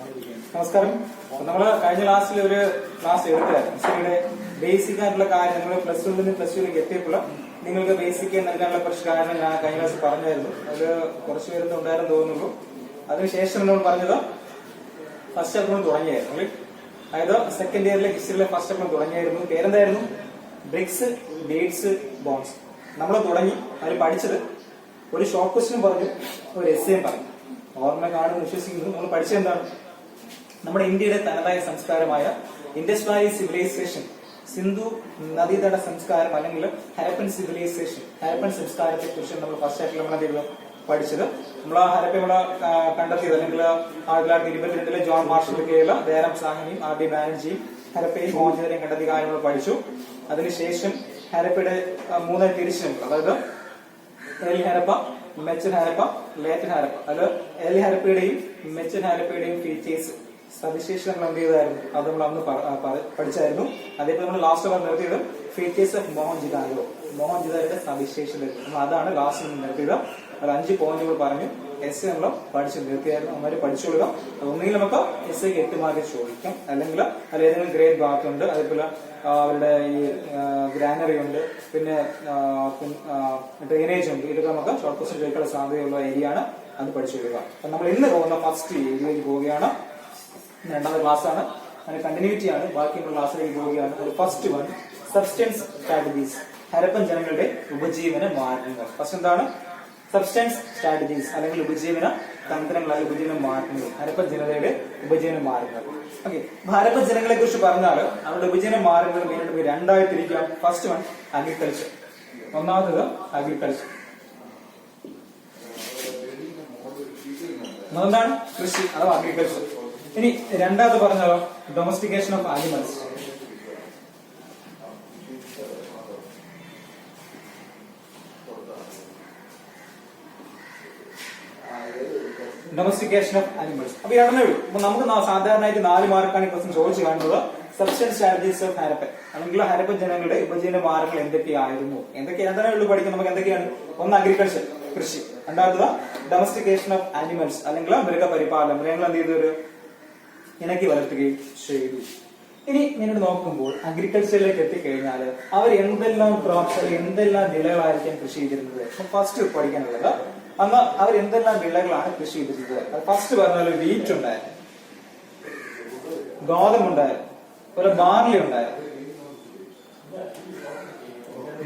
നമസ്കാരം. നമ്മള് കഴിഞ്ഞ ക്ലാസ്സിൽ ഒരു ക്ലാസ് എടുത്തായിരുന്നു. ഹിസ്റ്ററിയുടെ ബേസിക് ആയിട്ടുള്ള കാര്യം നമ്മൾ പ്ലസ് 1 പ്ലസ് 2 എത്തിയപ്പോൾ നിങ്ങൾക്ക് ബേസിക് നൽകാനുള്ള കുറച്ച് കാര്യങ്ങൾ ഞാൻ കഴിഞ്ഞ ക്ലാസ് പറഞ്ഞായിരുന്നു. അതിൽ കുറച്ച് പേരൊന്നും ഉണ്ടായിരുന്നു തോന്നുന്നുള്ളൂ. അതിനുശേഷം നമ്മൾ പറഞ്ഞത് ഫസ്റ്റ് അപ്ലം തുടങ്ങിയായിരുന്നു. അതായത് സെക്കൻഡ് ഇയറിലെ ഹിസ്റ്ററിയിലെ ഫസ്റ്റ് അപ്ലം തുടങ്ങിയായിരുന്നു. പേരെന്തായിരുന്നു? Bricks, dates, bones. നമ്മൾ തുടങ്ങി അതിൽ പഠിച്ചത് ഒരു ഷോർട്ട് ക്വസ്റ്റ്യൻ പറഞ്ഞു, ഒരു എസ്സേയും പറഞ്ഞു. ഓർമ്മ കാണുമെന്ന് വിശ്വസിക്കുന്നു. നമ്മൾ പഠിച്ചത് എന്താണ്? നമ്മുടെ ഇന്ത്യയുടെ തനതായ സംസ്കാരമായ ഇൻഡസ് വാലി സിവിലൈസേഷൻ, സിന്ധു നദീതട സംസ്കാരം അല്ലെങ്കിൽ ഹരപ്പൻ സിവിലൈസേഷൻ, ഹരപ്പൻ സംസ്കാരത്തെ കുറിച്ച് നമ്മൾ ഫസ്റ്റ് ആയിട്ട് നമ്മൾ എന്ത് ചെയ്തു പഠിച്ചത്. നമ്മൾ ആ ഹരപ്പ ഇവിടെ കണ്ടെത്തിയത് അല്ലെങ്കിൽ 1922 ജോൺ മാർഷലിലുള്ള ദേരം സാഹിനിയും ആർ ഡി ബാനർജിയും ഹരപ്പയും മോഹൻജോദാരോയും കണ്ടെത്തിയ കാര്യങ്ങൾ പഠിച്ചു. അതിനുശേഷം ഹരപ്പയുടെ 3 തിരിച്ചു, അതായത് ഏർലി ഹരപ്പ, മെച്ചൻ ഹരപ്പ, ലേറ്റൻ ഹരപ്പ. അത് ഏർലി ഹരപ്പയുടെയും മെച്ചൻ ഹരപ്പയുടെയും ഫീച്ചേഴ്സ്, സവിശേഷതകൾ എന്ത് ചെയ്തായിരുന്നു അത് നമ്മൾ അന്ന് പഠിച്ചായിരുന്നു. അതേപോലെ നമ്മൾ ലാസ്റ്റ് അവർ നിർത്തിയത് ഫീച്ചേഴ്സ് ഓഫ് മോഹൻജൊദാരോ, മോഹൻജൊദാരോയുടെ സവിശേഷതകൾ. നമ്മൾ അതാണ് ലാസ്റ്റ് നിർത്തിയത്. അത് 5 പോയിന്റുകൾ പറഞ്ഞു. എസ് നമ്മൾ പഠിച്ചു നിർത്തിയായിരുന്നു. അന്നേരം പഠിച്ചുകൊള്ളുക. ഒന്നുകിൽ നമുക്ക് എസ് 8 മാർക്ക് ചോദിക്കാം, അല്ലെങ്കിൽ അതിൽ ഏതെങ്കിലും ഗ്രേഡ് ഭാഗത്ത് ഉണ്ട്. അതേപോലെ അവരുടെ ഈ ഗ്രാനറി ഉണ്ട്, പിന്നെ ഡ്രെയിനേജ് ഉണ്ട്. ഇതൊക്കെ നമുക്ക് ഷോർട്ട് ക്വസ്റ്റ്യൻ ചോദിക്കാനുള്ള സാധ്യതയുള്ള ഏരിയ ആണ്. അത് പഠിച്ചുകൊള്ളുക. അപ്പൊ നമ്മൾ ഇന്ന് പോകുന്ന ഫസ്റ്റ് ഏരിയയിൽ പോവുകയാണ്. രണ്ടാമത്തെ ക്ലാസ് ആണ്, അതിന് കണ്ടിന്യൂറ്റി ആണ്. ബാക്കിയുള്ള ക്ലാസ്സിലേക്ക് പോവുകയാണ്. അത് first one, substance strategies, Harappan ജനങ്ങളുടെ ഉപജീവന മാർഗങ്ങൾ. ഫസ്റ്റ് എന്താണ്? സബ്സ്റ്റൻസ് സ്ട്രാറ്റജീസ് അല്ലെങ്കിൽ ഉപജീവന തന്ത്രങ്ങൾ, അല്ലെങ്കിൽ ഉപജീവന മാർഗങ്ങൾ, ഹരപ്പൻ ജനതയുടെ ഉപജീവന മാർഗങ്ങൾ. ഓക്കെ, ഹരപ്പൻ ജനങ്ങളെ കുറിച്ച് പറഞ്ഞാൽ അവരുടെ ഉപജീവന മാർഗങ്ങൾ മെയിനായിട്ട് രണ്ടായി തിരിക്കാം. ഫസ്റ്റ് വൺ അഗ്രികൾച്ചർ, ഒന്നാമത് അഗ്രികൾച്ചർ. ഒന്നാണ് കൃഷി അഥവാ അഗ്രികൾച്ചർ. ഇനി രണ്ടാമത് പറഞ്ഞാലോ domestication of animals. Domestication of animals. അപ്പൊ രണ്ടേ ഉള്ളൂ. അപ്പൊ നമുക്ക് സാധാരണയായിട്ട് 4 മാർക്കാണ് ഈ ക്വസ്റ്റ്യൻ ചോദിച്ചു കാണുന്നത്. സബ്സ്റ്റൻസ് സ്ട്രാറ്റജീസ് ഓഫ് ഹരപ്പൻ അല്ലെങ്കിൽ ഹരപ്പൻ ജനങ്ങളുടെ ഉപജീവന മാർഗങ്ങൾ എന്തൊക്കെയായിരുന്നു, എന്തൊക്കെയാണ് ഉള്ളു പഠിക്കും. നമുക്ക് എന്തൊക്കെയാണ്? ഒന്ന് അഗ്രികൾച്ചർ, കൃഷി. രണ്ടാമത് ഡൊമസ്റ്റിക്കേഷൻ ഓഫ് ആനിമൽസ് അല്ലെങ്കിൽ മൃഗപരിപാലനം, മൃഗങ്ങൾ എന്ത് ചെയ്തു ഇണക്കി വളർത്തുകയും ചെയ്തു. ഇനി ഇങ്ങനെ നോക്കുമ്പോൾ അഗ്രികൾച്ചറിലേക്ക് എത്തിക്കഴിഞ്ഞാൽ അവർ എന്തെല്ലാം ക്രോപ്സ് അല്ലെങ്കിൽ എന്തെല്ലാം വിളകളായിരിക്കാം കൃഷി ചെയ്തിരുന്നത്. ഫസ്റ്റ് പഠിക്കാനുള്ളത് അന്ന് അവർ എന്തെല്ലാം വിളകളാണ് കൃഷി ചെയ്തിരുന്നത്. ഫസ്റ്റ് പറഞ്ഞാൽ വീറ്റ് ഉണ്ടായിരുന്നു, ഗോതമ്പുണ്ടായിരുന്നു, അതുപോലെ ബാർലി ഉണ്ടായിരുന്നു,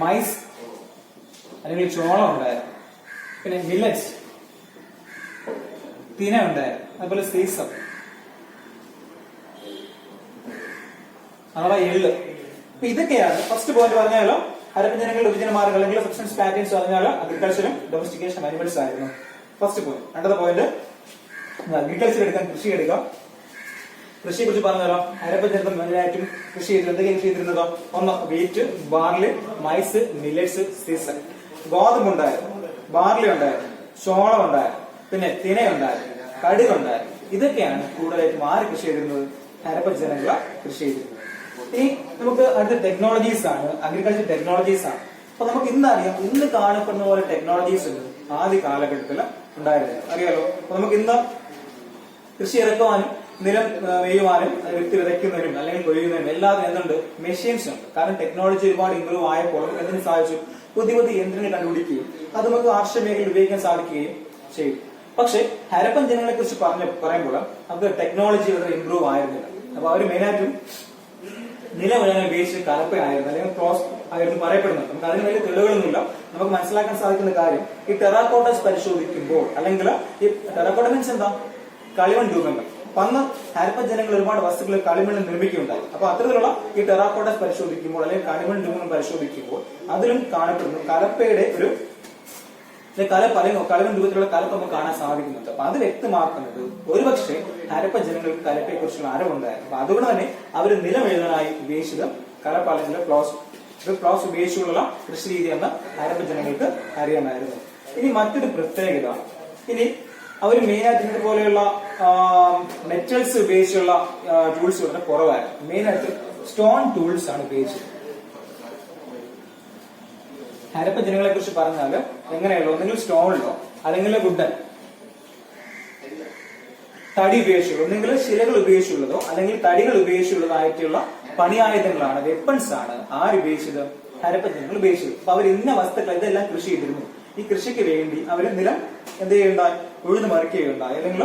മൈസ് അല്ലെങ്കിൽ ചോളം ഉണ്ടായിരുന്നു, പിന്നെ മില്ലറ്റ്സ്, തിന ഉണ്ടായിരുന്നു, അതുപോലെ സീസം അഥവാ എള്ള്. അപ്പൊ ഇതൊക്കെയാണ് ഫസ്റ്റ് പോയിന്റ്. പറഞ്ഞാലോ ഹരപ്പൻ ജനങ്ങളുടെ ഉപജീവന മാർഗങ്ങൾ അല്ലെങ്കിൽ സബ്സ്റ്റൻസ് പാറ്റേൺസ് പറഞ്ഞാലോ അഗ്രികൾച്ചറും ഡൊമസ്റ്റിക്കേഷൻ ആനിമൽസ് ആയിരുന്നു ഫസ്റ്റ് പോയിന്റ്. രണ്ടാമത്തെ പോയിന്റ് അഗ്രികൾച്ചർ എടുക്കാൻ, കൃഷി എടുക്കാം. കൃഷിയെ കുറിച്ച് പറഞ്ഞാലോ ഹരപ്പൻ ജനത മെയിനായിട്ടും കൃഷി ചെയ്തു. എന്തൊക്കെയാണ് കൃഷി ചെയ്തിരുന്നതോ? ഒന്ന് wheat, barley, mice, millets, season. ഗോതമ്പ് ഉണ്ടായിരുന്നു, ബാർലി ഉണ്ടായിരുന്നു, ചോളം ഉണ്ടായിരുന്നു, പിന്നെ തിനയുണ്ടായിരുന്നു, കടുകുണ്ടായിരുന്നു. ഇതൊക്കെയാണ് കൂടുതലായിട്ടും ആര് കൃഷി ചെയ്തിരുന്നത്? ഹരപ്പൻ ജനങ്ങൾ കൃഷി ചെയ്തിരുന്നത്. ഇനി നമുക്ക് അടുത്ത ടെക്നോളജീസ് ആണ്, അഗ്രികൾച്ചർ ടെക്നോളജീസ് ആണ്. അപ്പൊ നമുക്ക് ഇന്നറിയാം, ഇന്ന് കാണപ്പെടുന്ന പോലെ ടെക്നോളജീസ് ഉണ്ട് ആദ്യ കാലഘട്ടത്തിൽ ഉണ്ടായിരുന്നത്. അറിയാലോ. അപ്പൊ നമുക്ക് ഇന്ന് കൃഷി ഇറക്കുവാനും നിലം നെയ്യുവാനും വിത്ത് വിതയ്ക്കുന്നതിനും അല്ലെങ്കിൽ കൊയ്യുന്നതിനും എല്ലാത്തിനും എന്തുണ്ട്? മെഷീൻസ് ഉണ്ട്. കാരണം ടെക്നോളജി ഒരുപാട് ഇമ്പ്രൂവ് ആയപ്പോൾ എന്തിനു സാധിച്ചു? പുതിയ പുതിയ യന്ത്രങ്ങൾ കണ്ടുപിടിക്കുകയും അത് നമുക്ക് കാർഷിക മേഖലയിൽ ഉപയോഗിക്കാൻ സാധിക്കുകയും ചെയ്യും. പക്ഷെ ഹരപ്പൻ ജനങ്ങളെ കുറിച്ച് പറയുമ്പോൾ അത് ടെക്നോളജി വളരെ ഇമ്പ്രൂവ് ആയിരുന്നില്ല. അപ്പൊ അവർ മെയിനായിട്ടും നിലവിളങ്ങൾ ഉപയോഗിച്ച് കലപ്പയായിരുന്നു അല്ലെങ്കിൽ ക്രോസ് ആയിരുന്നു പറയപ്പെടുന്നത്. നമുക്ക് അതിന് വലിയ തെളിവുകളൊന്നുമില്ല. നമുക്ക് മനസ്സിലാക്കാൻ സാധിക്കുന്ന കാര്യം ഈ ടെറാക്കോട്ടസ് പരിശോധിക്കുമ്പോൾ, അല്ലെങ്കിൽ ഈ ടെറാക്കോട്ട മീൻസ് എന്താ? കളിമൺ രൂപങ്ങൾ. അപ്പൊ അന്ന് ഹരപ്പൻ ജനങ്ങൾ ഒരുപാട് വസ്തുക്കൾ കളിമണ്ണിൽ നിർമ്മിക്കുകയുണ്ടായി. അപ്പൊ അത്തരത്തിലുള്ള ഈ ടെറാക്കോട്ടസ് പരിശോധിക്കുമ്പോൾ അല്ലെങ്കിൽ കളിമൺ രൂപങ്ങൾ പരിശോധിക്കുമ്പോൾ അതിലും കാണപ്പെടുന്നു കലപ്പയുടെ ഒരു കലപ്പ് അല്ലെങ്കിൽ കളിമൺ രൂപത്തിലുള്ള കലപ്പ് നമുക്ക് കാണാൻ സാധിക്കുന്നുണ്ട്. അപ്പൊ അത് വ്യക്തമാക്കുന്നത് ഒരുപക്ഷെ ഹരപ്പൻ ജനങ്ങൾക്ക് കലപ്പയെ കുറിച്ചുള്ള അറിവുണ്ടായിരുന്നു. അപ്പൊ അതുകൊണ്ട് തന്നെ അവർ നിലമെഴുതാനായി ഉപയോഗിച്ചത് കലപ്പ് അല്ലെങ്കിൽ പ്ലോസ് ഉപയോഗിച്ചുള്ള കൃഷി രീതി എന്ന ഹരപ്പൻ ജനങ്ങൾക്ക് അറിയാമായിരുന്നു. ഇനി മറ്റൊരു പ്രത്യേകത, ഇനി അവർ മെയിനായിട്ട് ഇതുപോലെയുള്ള മെറ്റൽസ് ഉപയോഗിച്ചുള്ള ടൂൾസ് വളരെ കുറവായിരുന്നു. മെയിനായിട്ട് സ്റ്റോൺ ടൂൾസ് ആണ് ഉപയോഗിച്ചത്. ഹരപ്പൻ ജനങ്ങളെ കുറിച്ച് പറഞ്ഞാൽ എങ്ങനെയുള്ളൂ? ഒന്നെങ്കിൽ സ്റ്റോണിലോ അല്ലെങ്കിൽ വുഡൻ തടി ഉപയോഗിച്ചുള്ള ഒന്നെങ്കിൽ ശിലകൾ ഉപയോഗിച്ചുള്ളതോ അല്ലെങ്കിൽ തടികൾ ഉപയോഗിച്ചുള്ളതായിട്ടുള്ള പണിയായുധങ്ങളാണ്, വെപ്പൺസ് ആണ് ആരുപയോഗിച്ചത്? ഹരപ്പൻ ജനങ്ങൾ ഉപയോഗിച്ചത്. അപ്പൊ അവർ ഇന്ന വസ്തുക്കൾ ഇതെല്ലാം കൃഷി ചെയ്തിരുന്നു. ഈ കൃഷിക്ക് വേണ്ടി അവർ നിലം എന്ത് ചെയ്യുകയുണ്ടായി? ഉഴുതു മറിക്കുകയുണ്ടായി, അല്ലെങ്കിൽ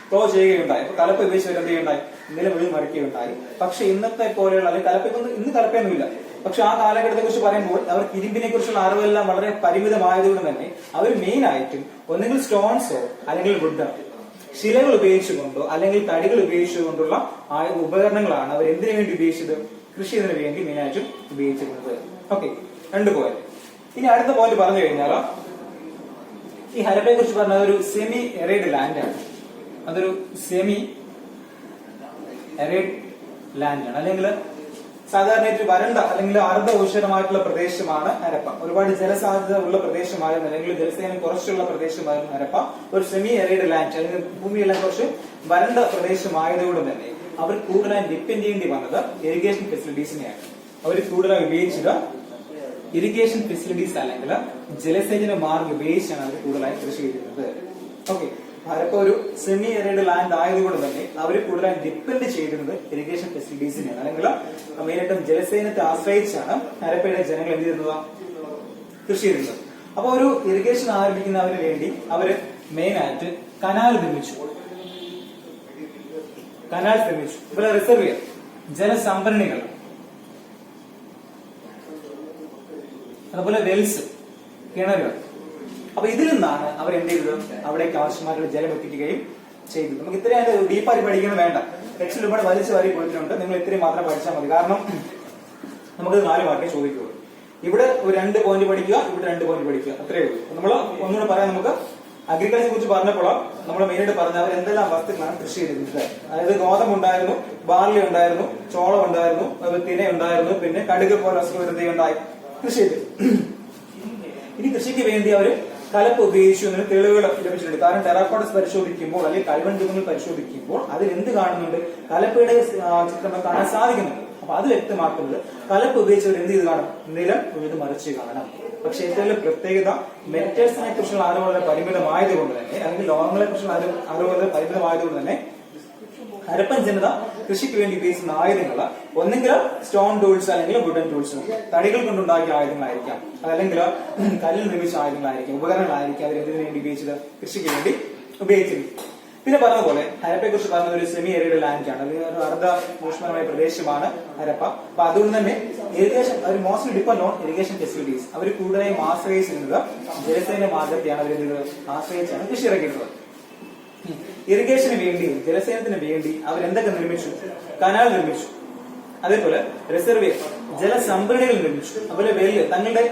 ഫ്ലോ ചെയ്യുകയുണ്ടായി. അപ്പൊ കലപ്പ ഉപയോഗിച്ചവർ എന്ത് ചെയ്യുണ്ടായി? നിലം ഉഴുതു മറിക്കുകയുണ്ടായി. പക്ഷെ ഇന്നത്തെ പോലെയുള്ള അല്ലെങ്കിൽ കലപ്പയൊന്നും ഇന്ന് കലപ്പയൊന്നുമില്ല. പക്ഷെ ആ കാലഘട്ടത്തെ കുറിച്ച് പറയുമ്പോൾ അവർക്ക് ഇരുമ്പിനെ കുറിച്ചുള്ള അറിവെല്ലാം വളരെ പരിമിതമായതുകൊണ്ട് തന്നെ അവർ മെയിൻ ആയിട്ടും ഒന്നെങ്കിൽ സ്റ്റോൺസോ അല്ലെങ്കിൽ വുഡോ ശിലകൾ ഉപയോഗിച്ചുകൊണ്ടോ അല്ലെങ്കിൽ തടികൾ ഉപയോഗിച്ചുകൊണ്ടുള്ള ഉപകരണങ്ങളാണ് അവർ എന്തിനു വേണ്ടി ഉപയോഗിച്ചത്? കൃഷി ചെയ്യുന്നതിന് വേണ്ടി മെയിൻ ആയിട്ടും ഉപയോഗിച്ചിരുന്നത്. Okay, 2 point. ഇനി അടുത്ത പോയിന്റ് പറഞ്ഞു കഴിഞ്ഞാൽ ഈ ഹരപ്പയെ കുറിച്ച് പറഞ്ഞ ഒരു സെമി എറൈഡ് ലാൻഡ് ആണ്. അതൊരു സെമി എറൈഡ് ലാൻഡ് ആണ്, അല്ലെങ്കിൽ സാധാരണ വരണ്ട അല്ലെങ്കിൽ അർദ്ധ ഊഷരമായിട്ടുള്ള പ്രദേശമാണ് ഹരപ്പ. ഒരുപാട് ജലസാധ്യത ഉള്ള പ്രദേശമായിരുന്നു, അല്ലെങ്കിൽ ജലസേനം കുറച്ചുള്ള പ്രദേശമായിരുന്നു ഹരപ്പ. ഒരു സെമി എറൈഡ് ലാൻഡ്, അല്ലെങ്കിൽ ഭൂമിയെല്ലാം കുറച്ച് വരണ്ട പ്രദേശമായതുകൊണ്ട് തന്നെ അവർ കൂടുതലായി ഡിപ്പെൻഡ് ചെയ്യേണ്ടി വന്നത് ഇറിഗേഷൻ ഫെസിലിറ്റീസിനെയാണ്. അവർ കൂടുതലായി ഉപയോഗിച്ചത് ഇറിഗേഷൻ ഫെസിലിറ്റീസ് അല്ലെങ്കിൽ ജലസേചന മാർഗം ഉപയോഗിച്ചാണ് അവർ കൂടുതലായി കൃഷി ചെയ്തിരുന്നത്. ഓക്കെ, ഹരപ്പ ഒരു സെമി എറൈഡ് ലാൻഡ് ആയതുകൊണ്ട് തന്നെ അവർ കൂടുതലായി ഡിപ്പെൻഡ് ചെയ്തിരുന്നത് ഇറിഗേഷൻ ഫെസിലിറ്റീസിനെയാണ്, അല്ലെങ്കിൽ മെയിനായിട്ടും ജലസേനത്തെ ആശ്രയിച്ചാണ് ഹരപ്പയുടെ ജനങ്ങൾ എന്ത് ചെയ്യുന്നത്? കൃഷി ചെയ്തിരുന്നത്. അപ്പൊ ഒരു ഇറിഗേഷൻ ആരംഭിക്കുന്നതിന് വേണ്ടി അവര് മെയിൻ ആയിട്ട് കനാൽ നിർമ്മിച്ചു. അതുപോലെ റിസർവിയർ, ജലസംഭരണികൾ, അതുപോലെ വെൽസ്, കിണറുകൾ. അപ്പൊ ഇതിൽ നിന്നാണ് അവർ എന്ത് ചെയ്തത്? അവിടേക്ക് ആവശ്യമായിട്ടുള്ള ജലം എത്തിക്കുകയും ചെയ്തത്. നമുക്ക് ഇത്രയും ഡീപ്പായി പഠിക്കണം വേണ്ട, ടെക്സ്റ്റിൽ ഒരുപാട് വലിച്ചു വാരി കൊടുത്തിട്ടുണ്ട്. നിങ്ങൾ ഇത്രയും മാത്രം പഠിച്ചാൽ മതി. കാരണം നമുക്ക് 4 മാർക്കേ ചോദിക്കുള്ളൂ. ഇവിടെ ഒരു 2 പോയിന്റ് പഠിക്കുക, ഇവിടെ 2 പോയിന്റ് പഠിക്കുക, അത്രയേ ഉള്ളൂ. നമ്മൾ ഒന്നുകൂടെ പറയാം. നമുക്ക് അഗ്രികൾച്ചറെ കുറിച്ച് പറഞ്ഞപ്പോൾ നമ്മൾ മെയിനായിട്ട് പറഞ്ഞ അവർ എന്തെല്ലാം വസ്തുക്കളാണ് കൃഷി ചെയ്തിരുന്നത്. അതായത് ഗോതമ്പ് ഉണ്ടായിരുന്നു, ബാർലി ഉണ്ടായിരുന്നു, ചോളം ഉണ്ടായിരുന്നു, തിന ഉണ്ടായിരുന്നു, പിന്നെ കടുക് പോലെ വസ്തുക്കളുണ്ടായി കൃഷി ചെയ്തു. ഇനി കൃഷിക്ക് വേണ്ടി അവർ കലപ്പ് ഉപയോഗിച്ചു എന്നതിന് തെളിവുകൾ ലഭിച്ചിട്ടുണ്ട്. കാരണം ടെറാക്കോട്ടസ് പരിശോധിക്കുമ്പോൾ അല്ലെങ്കിൽ കളിമൺ പരിശോധിക്കുമ്പോൾ അതിൽ എന്ത് കാണുന്നുണ്ട്? കലപ്പയുടെ ചിത്രം കാണാൻ സാധിക്കുന്നുണ്ട്. അപ്പൊ അത് വ്യക്തമാക്കുന്നത് കലപ്പ് ഉപയോഗിച്ചവർ എന്ത് ചെയ്ത് കാണും? നിലം ഉഴുത് മറിച്ച് കാണാം. പക്ഷെ ഏറ്റവും പ്രത്യേകത മെറ്റൽസിനെ കുറിച്ചുള്ള അറിവ് വളരെ പരിമിതമായതുകൊണ്ട് തന്നെ, അല്ലെങ്കിൽ ലോഹങ്ങളെ കുറിച്ചുള്ള അറിവ് വളരെ പരിമിതമായതുകൊണ്ട് തന്നെ ഹരപ്പൻ ജനത കൃഷിക്ക് വേണ്ടി ഉപയോഗിക്കുന്ന ആയുധങ്ങൾ ഒന്നെങ്കിൽ സ്റ്റോൺ ടൂൾസ് അല്ലെങ്കിൽ വുഡൻ ടൂൾസ്, തടികൾ കൊണ്ടുണ്ടാക്കിയ ആയുധങ്ങളായിരിക്കാം, അതല്ലെങ്കിൽ കല്ലിൽ നിർമ്മിച്ച ആയുധങ്ങളായിരിക്കും, ഉപകരണങ്ങളായിരിക്കും അവർ എന്തിനു വേണ്ടി ഉപയോഗിച്ചത്? കൃഷിക്ക് വേണ്ടി ഉപയോഗിച്ചിരുന്നു. പിന്നെ പറഞ്ഞ പോലെ ഹരപ്പയെ കുറിച്ച് പറഞ്ഞ ഒരു സെമി എറൈഡ് ലാൻഡ് ആണ്, അല്ലെങ്കിൽ ഒരു അർദ്ധ ഊഷ്മളമായ പ്രദേശമാണ് ഹരപ്പ. അപ്പൊ അതുകൊണ്ട് തന്നെ ഇറിഗേഷൻ അവർ mostly depend on irrigation facilities. അവർ കൂടുതലായും ആശ്രയിച്ചിരുന്നത് ജലസേന മാർഗത്തെയാണ് അവർ ആശ്രയിച്ചാണ് കൃഷി ഇറക്കിയിട്ടുള്ളത്. ഇറിഗേഷന് വേണ്ടി, ജലസേനത്തിന് വേണ്ടി അവരെന്തൊക്കെ നിർമ്മിച്ചു? കനാൽ നിർമ്മിച്ചു, അതേപോലെ റിസർവിയർ, ജലസംഭരണികൾ നിർമ്മിച്ചു, അതുപോലെ വെല്ല്, തങ്ങളുടെ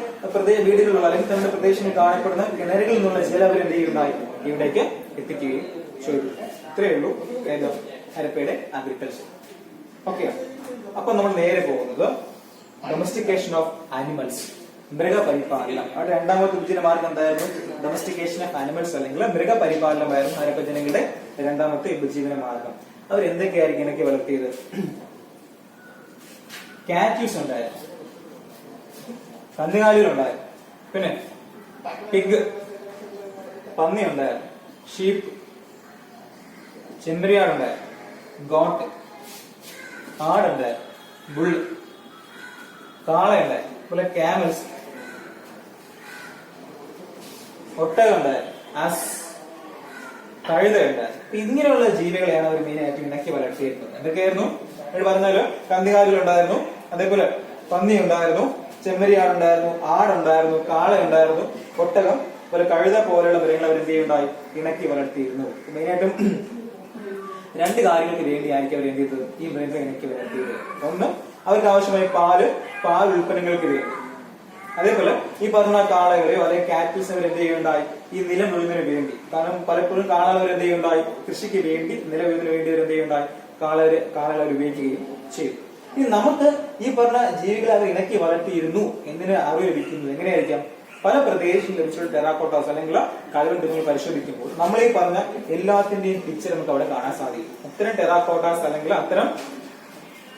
വീടുകളിലുള്ള അല്ലെങ്കിൽ തങ്ങളുടെ പ്രദേശങ്ങളിൽ കാണപ്പെടുന്ന കിണറുകളിൽ നിന്നുള്ള ജലം അവർ എന്ത് ചെയ്യുകയുണ്ടായി? ഇവിടേക്ക് എത്തിക്കുകയും ചെയ്തു. ഇത്രയേ ഉള്ളൂ ഹരപ്പയുടെ അഗ്രികൾച്ചർ. ഓക്കെ, അപ്പൊ നമ്മൾ നേരെ പോകുന്നത് ഡൊമസ്റ്റിക്കേഷൻ ഓഫ് ആനിമൽസ്, മൃഗപരിപാലനം. അവിടെ രണ്ടാമത്തെ ഉപജീവന മാർഗം എന്തായിരുന്നു? ഡൊമസ്റ്റിക്കേഷൻ ഓഫ് ആനിമൽസ് അല്ലെങ്കിൽ മൃഗപരിപാലനമായിരുന്നു ഹരപ്പ ജനങ്ങളുടെ രണ്ടാമത്തെ ഉപജീവന മാർഗം. അവർ എന്തൊക്കെയായിരിക്കും ഇനൊക്കെ വളർത്തിയത്? കാറ്റ്യൂസ് ഉണ്ടായിരുന്നു, കന്നുകാലികളുണ്ടായിരുന്നു, പിന്നെ പിഗ് പന്നി ഉണ്ടായിരുന്നു, ഷീപ്പ്, ചെമ്മരിയാടുണ്ടായിരുന്നു, ഗോട്ട്, ആടുണ്ടായിരുന്നു, ബുള്ള്, കാളയുണ്ടായിരുന്നു, അതുപോലെ ക്യാമൽസ്, ഒട്ടകമുണ്ടായിരുന്നു, ആസ്, കഴുതയുണ്ടായിരുന്നു. ഇങ്ങനെയുള്ള ജീവികളെയാണ് അവർ മെയിനായിട്ട് ഇണക്കി വളർത്തിയിരുന്നത്. എന്തൊക്കെയായിരുന്നു പറഞ്ഞാല്? കന്നുകാലികളുണ്ടായിരുന്നു, അതേപോലെ പന്നി ഉണ്ടായിരുന്നു, ചെമ്മരിയാടുണ്ടായിരുന്നു, ആടുണ്ടായിരുന്നു, കാളയുണ്ടായിരുന്നു, ഒട്ടകം, അതുപോലെ കഴുത പോലെയുള്ള മൃഗങ്ങൾ അവർ എന്ത് ചെയ്യുണ്ടായി? ഇണക്കി വളർത്തിയിരുന്നു. മെയിനായിട്ടും 2 കാര്യങ്ങൾക്ക് വേണ്ടിയായിരിക്കും അവർ എന്ത് ചെയ്തത്? ഈ മൃഗങ്ങളെ ഇണക്കി വളർത്തിയത്. ഒന്ന്, അവർക്ക് ആവശ്യമായ പാൽ ഉൽപ്പന്നങ്ങൾക്ക് വേണ്ടി. അതേപോലെ ഈ പറഞ്ഞ കാളകളെയോ അല്ലെങ്കിൽ കാറ്റിൽസ് അവർ എന്ത് ചെയ്യുണ്ടായി? ഈ നിലം ഉഴുന്നതിന് വേണ്ടി. കാരണം പലപ്പോഴും കാളകൾ എന്ത് ചെയ്യുണ്ടായി? കൃഷിക്ക് വേണ്ടി, നിലം ഉഴുന്നതിന് വേണ്ടി അവർ എന്ത് ചെയ്യുണ്ടായി? കാളകൾ അവർ ഉപയോഗിക്കുകയും ചെയ്തു. ഇനി നമുക്ക് ഈ പറഞ്ഞ ജീവികളെ അവർ ഇണക്കി വളർത്തിയിരുന്നു എന്നതിന് അറിവ് ലഭിക്കുന്നത് എങ്ങനെയായിരിക്കാം? പല പ്രദേശങ്ങളിൽ ലഭിച്ചുള്ള ടെറാക്കോട്ടാസ് അല്ലെങ്കിൽ കളിമൺ തുണികൾ പരിശോധിക്കുമ്പോൾ നമ്മൾ ഈ പറഞ്ഞ എല്ലാത്തിന്റെയും പിക്ചർ നമുക്ക് അവിടെ കാണാൻ സാധിക്കും. അത്തരം ടെറാക്കോട്ടാസ് അല്ലെങ്കിൽ അത്തരം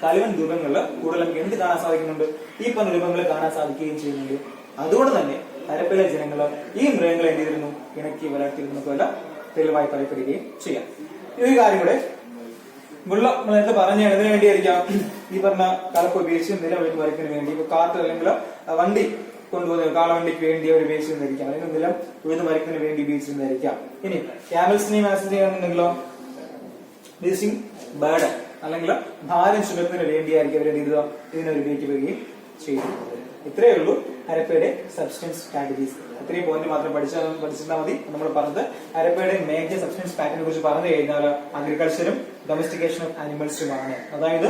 കളിമൺ രൂപങ്ങളിൽ കൂടുതൽ നമുക്ക് എന്ത് കാണാൻ സാധിക്കുന്നുണ്ട്? ഈ പറഞ്ഞ രൂപങ്ങൾ കാണാൻ സാധിക്കുകയും ചെയ്യുന്നുണ്ട്. അതുകൊണ്ട് തന്നെ ഹരപ്പയിലെ ജനങ്ങൾ ഈ മൃഗങ്ങളെ എന്ത് ചെയ്തിരുന്നു? ഇണക്കി വളർത്തിയിരുന്നതുപോലെ തെളിവായി പറയപ്പെടുകയും ചെയ്യാം. ഈ ഒരു കാര്യം കൂടെ വെള്ളം നേരത്തെ പറഞ്ഞ ഇതിനു വേണ്ടിയായിരിക്കാം ഈ പറഞ്ഞ കലപ്പ് ഉപയോഗിച്ച് നില വരയ്ക്കുന്നതിന് വേണ്ടി ഇപ്പൊ കാർട്ട് അല്ലെങ്കിൽ വണ്ടി കൊണ്ടുപോകുന്ന കാളവണ്ടിക്ക് വേണ്ടി അവർ ഉപയോഗിച്ചിരുന്നിരിക്കാം, അല്ലെങ്കിൽ നിലം ഉഴുത് മരക്കുന്നതിന് വേണ്ടി ഉപയോഗിച്ചിരുന്നിരിക്കാം. ഇനി ക്യാമൽസിനെയും ആക്സസ് ചെയ്യാന്നുണ്ടെങ്കിലോ ബേസിംഗ് ബേർഡൻ അല്ലെങ്കിൽ ഭാരം ചുമക്കുന്നതിന് വേണ്ടിയായിരിക്കും അവർ ഇതിനെ ഉപയോഗിക്കുകയും ചെയ്യുന്നത്. ഇത്രയേ ഉള്ളൂ ഹരപ്പയുടെ സബ്സ്റ്റൻസ് കാറ്റഗറീസ്. ഇത്രയും പോയിന്റ് മാത്രം പഠിച്ചാൽ മതി. നമ്മൾ പറഞ്ഞത് ഹരപ്പയുടെ മേജർ സബ്സ്റ്റൻസ് പാറ്റേണിനെ കുറിച്ച് പറഞ്ഞു കഴിഞ്ഞാൽ അഗ്രികൾച്ചറും ഡൊമസ്റ്റിക്കേഷൻ ഓഫ് ആനിമൽസുമാണ്. അതായത്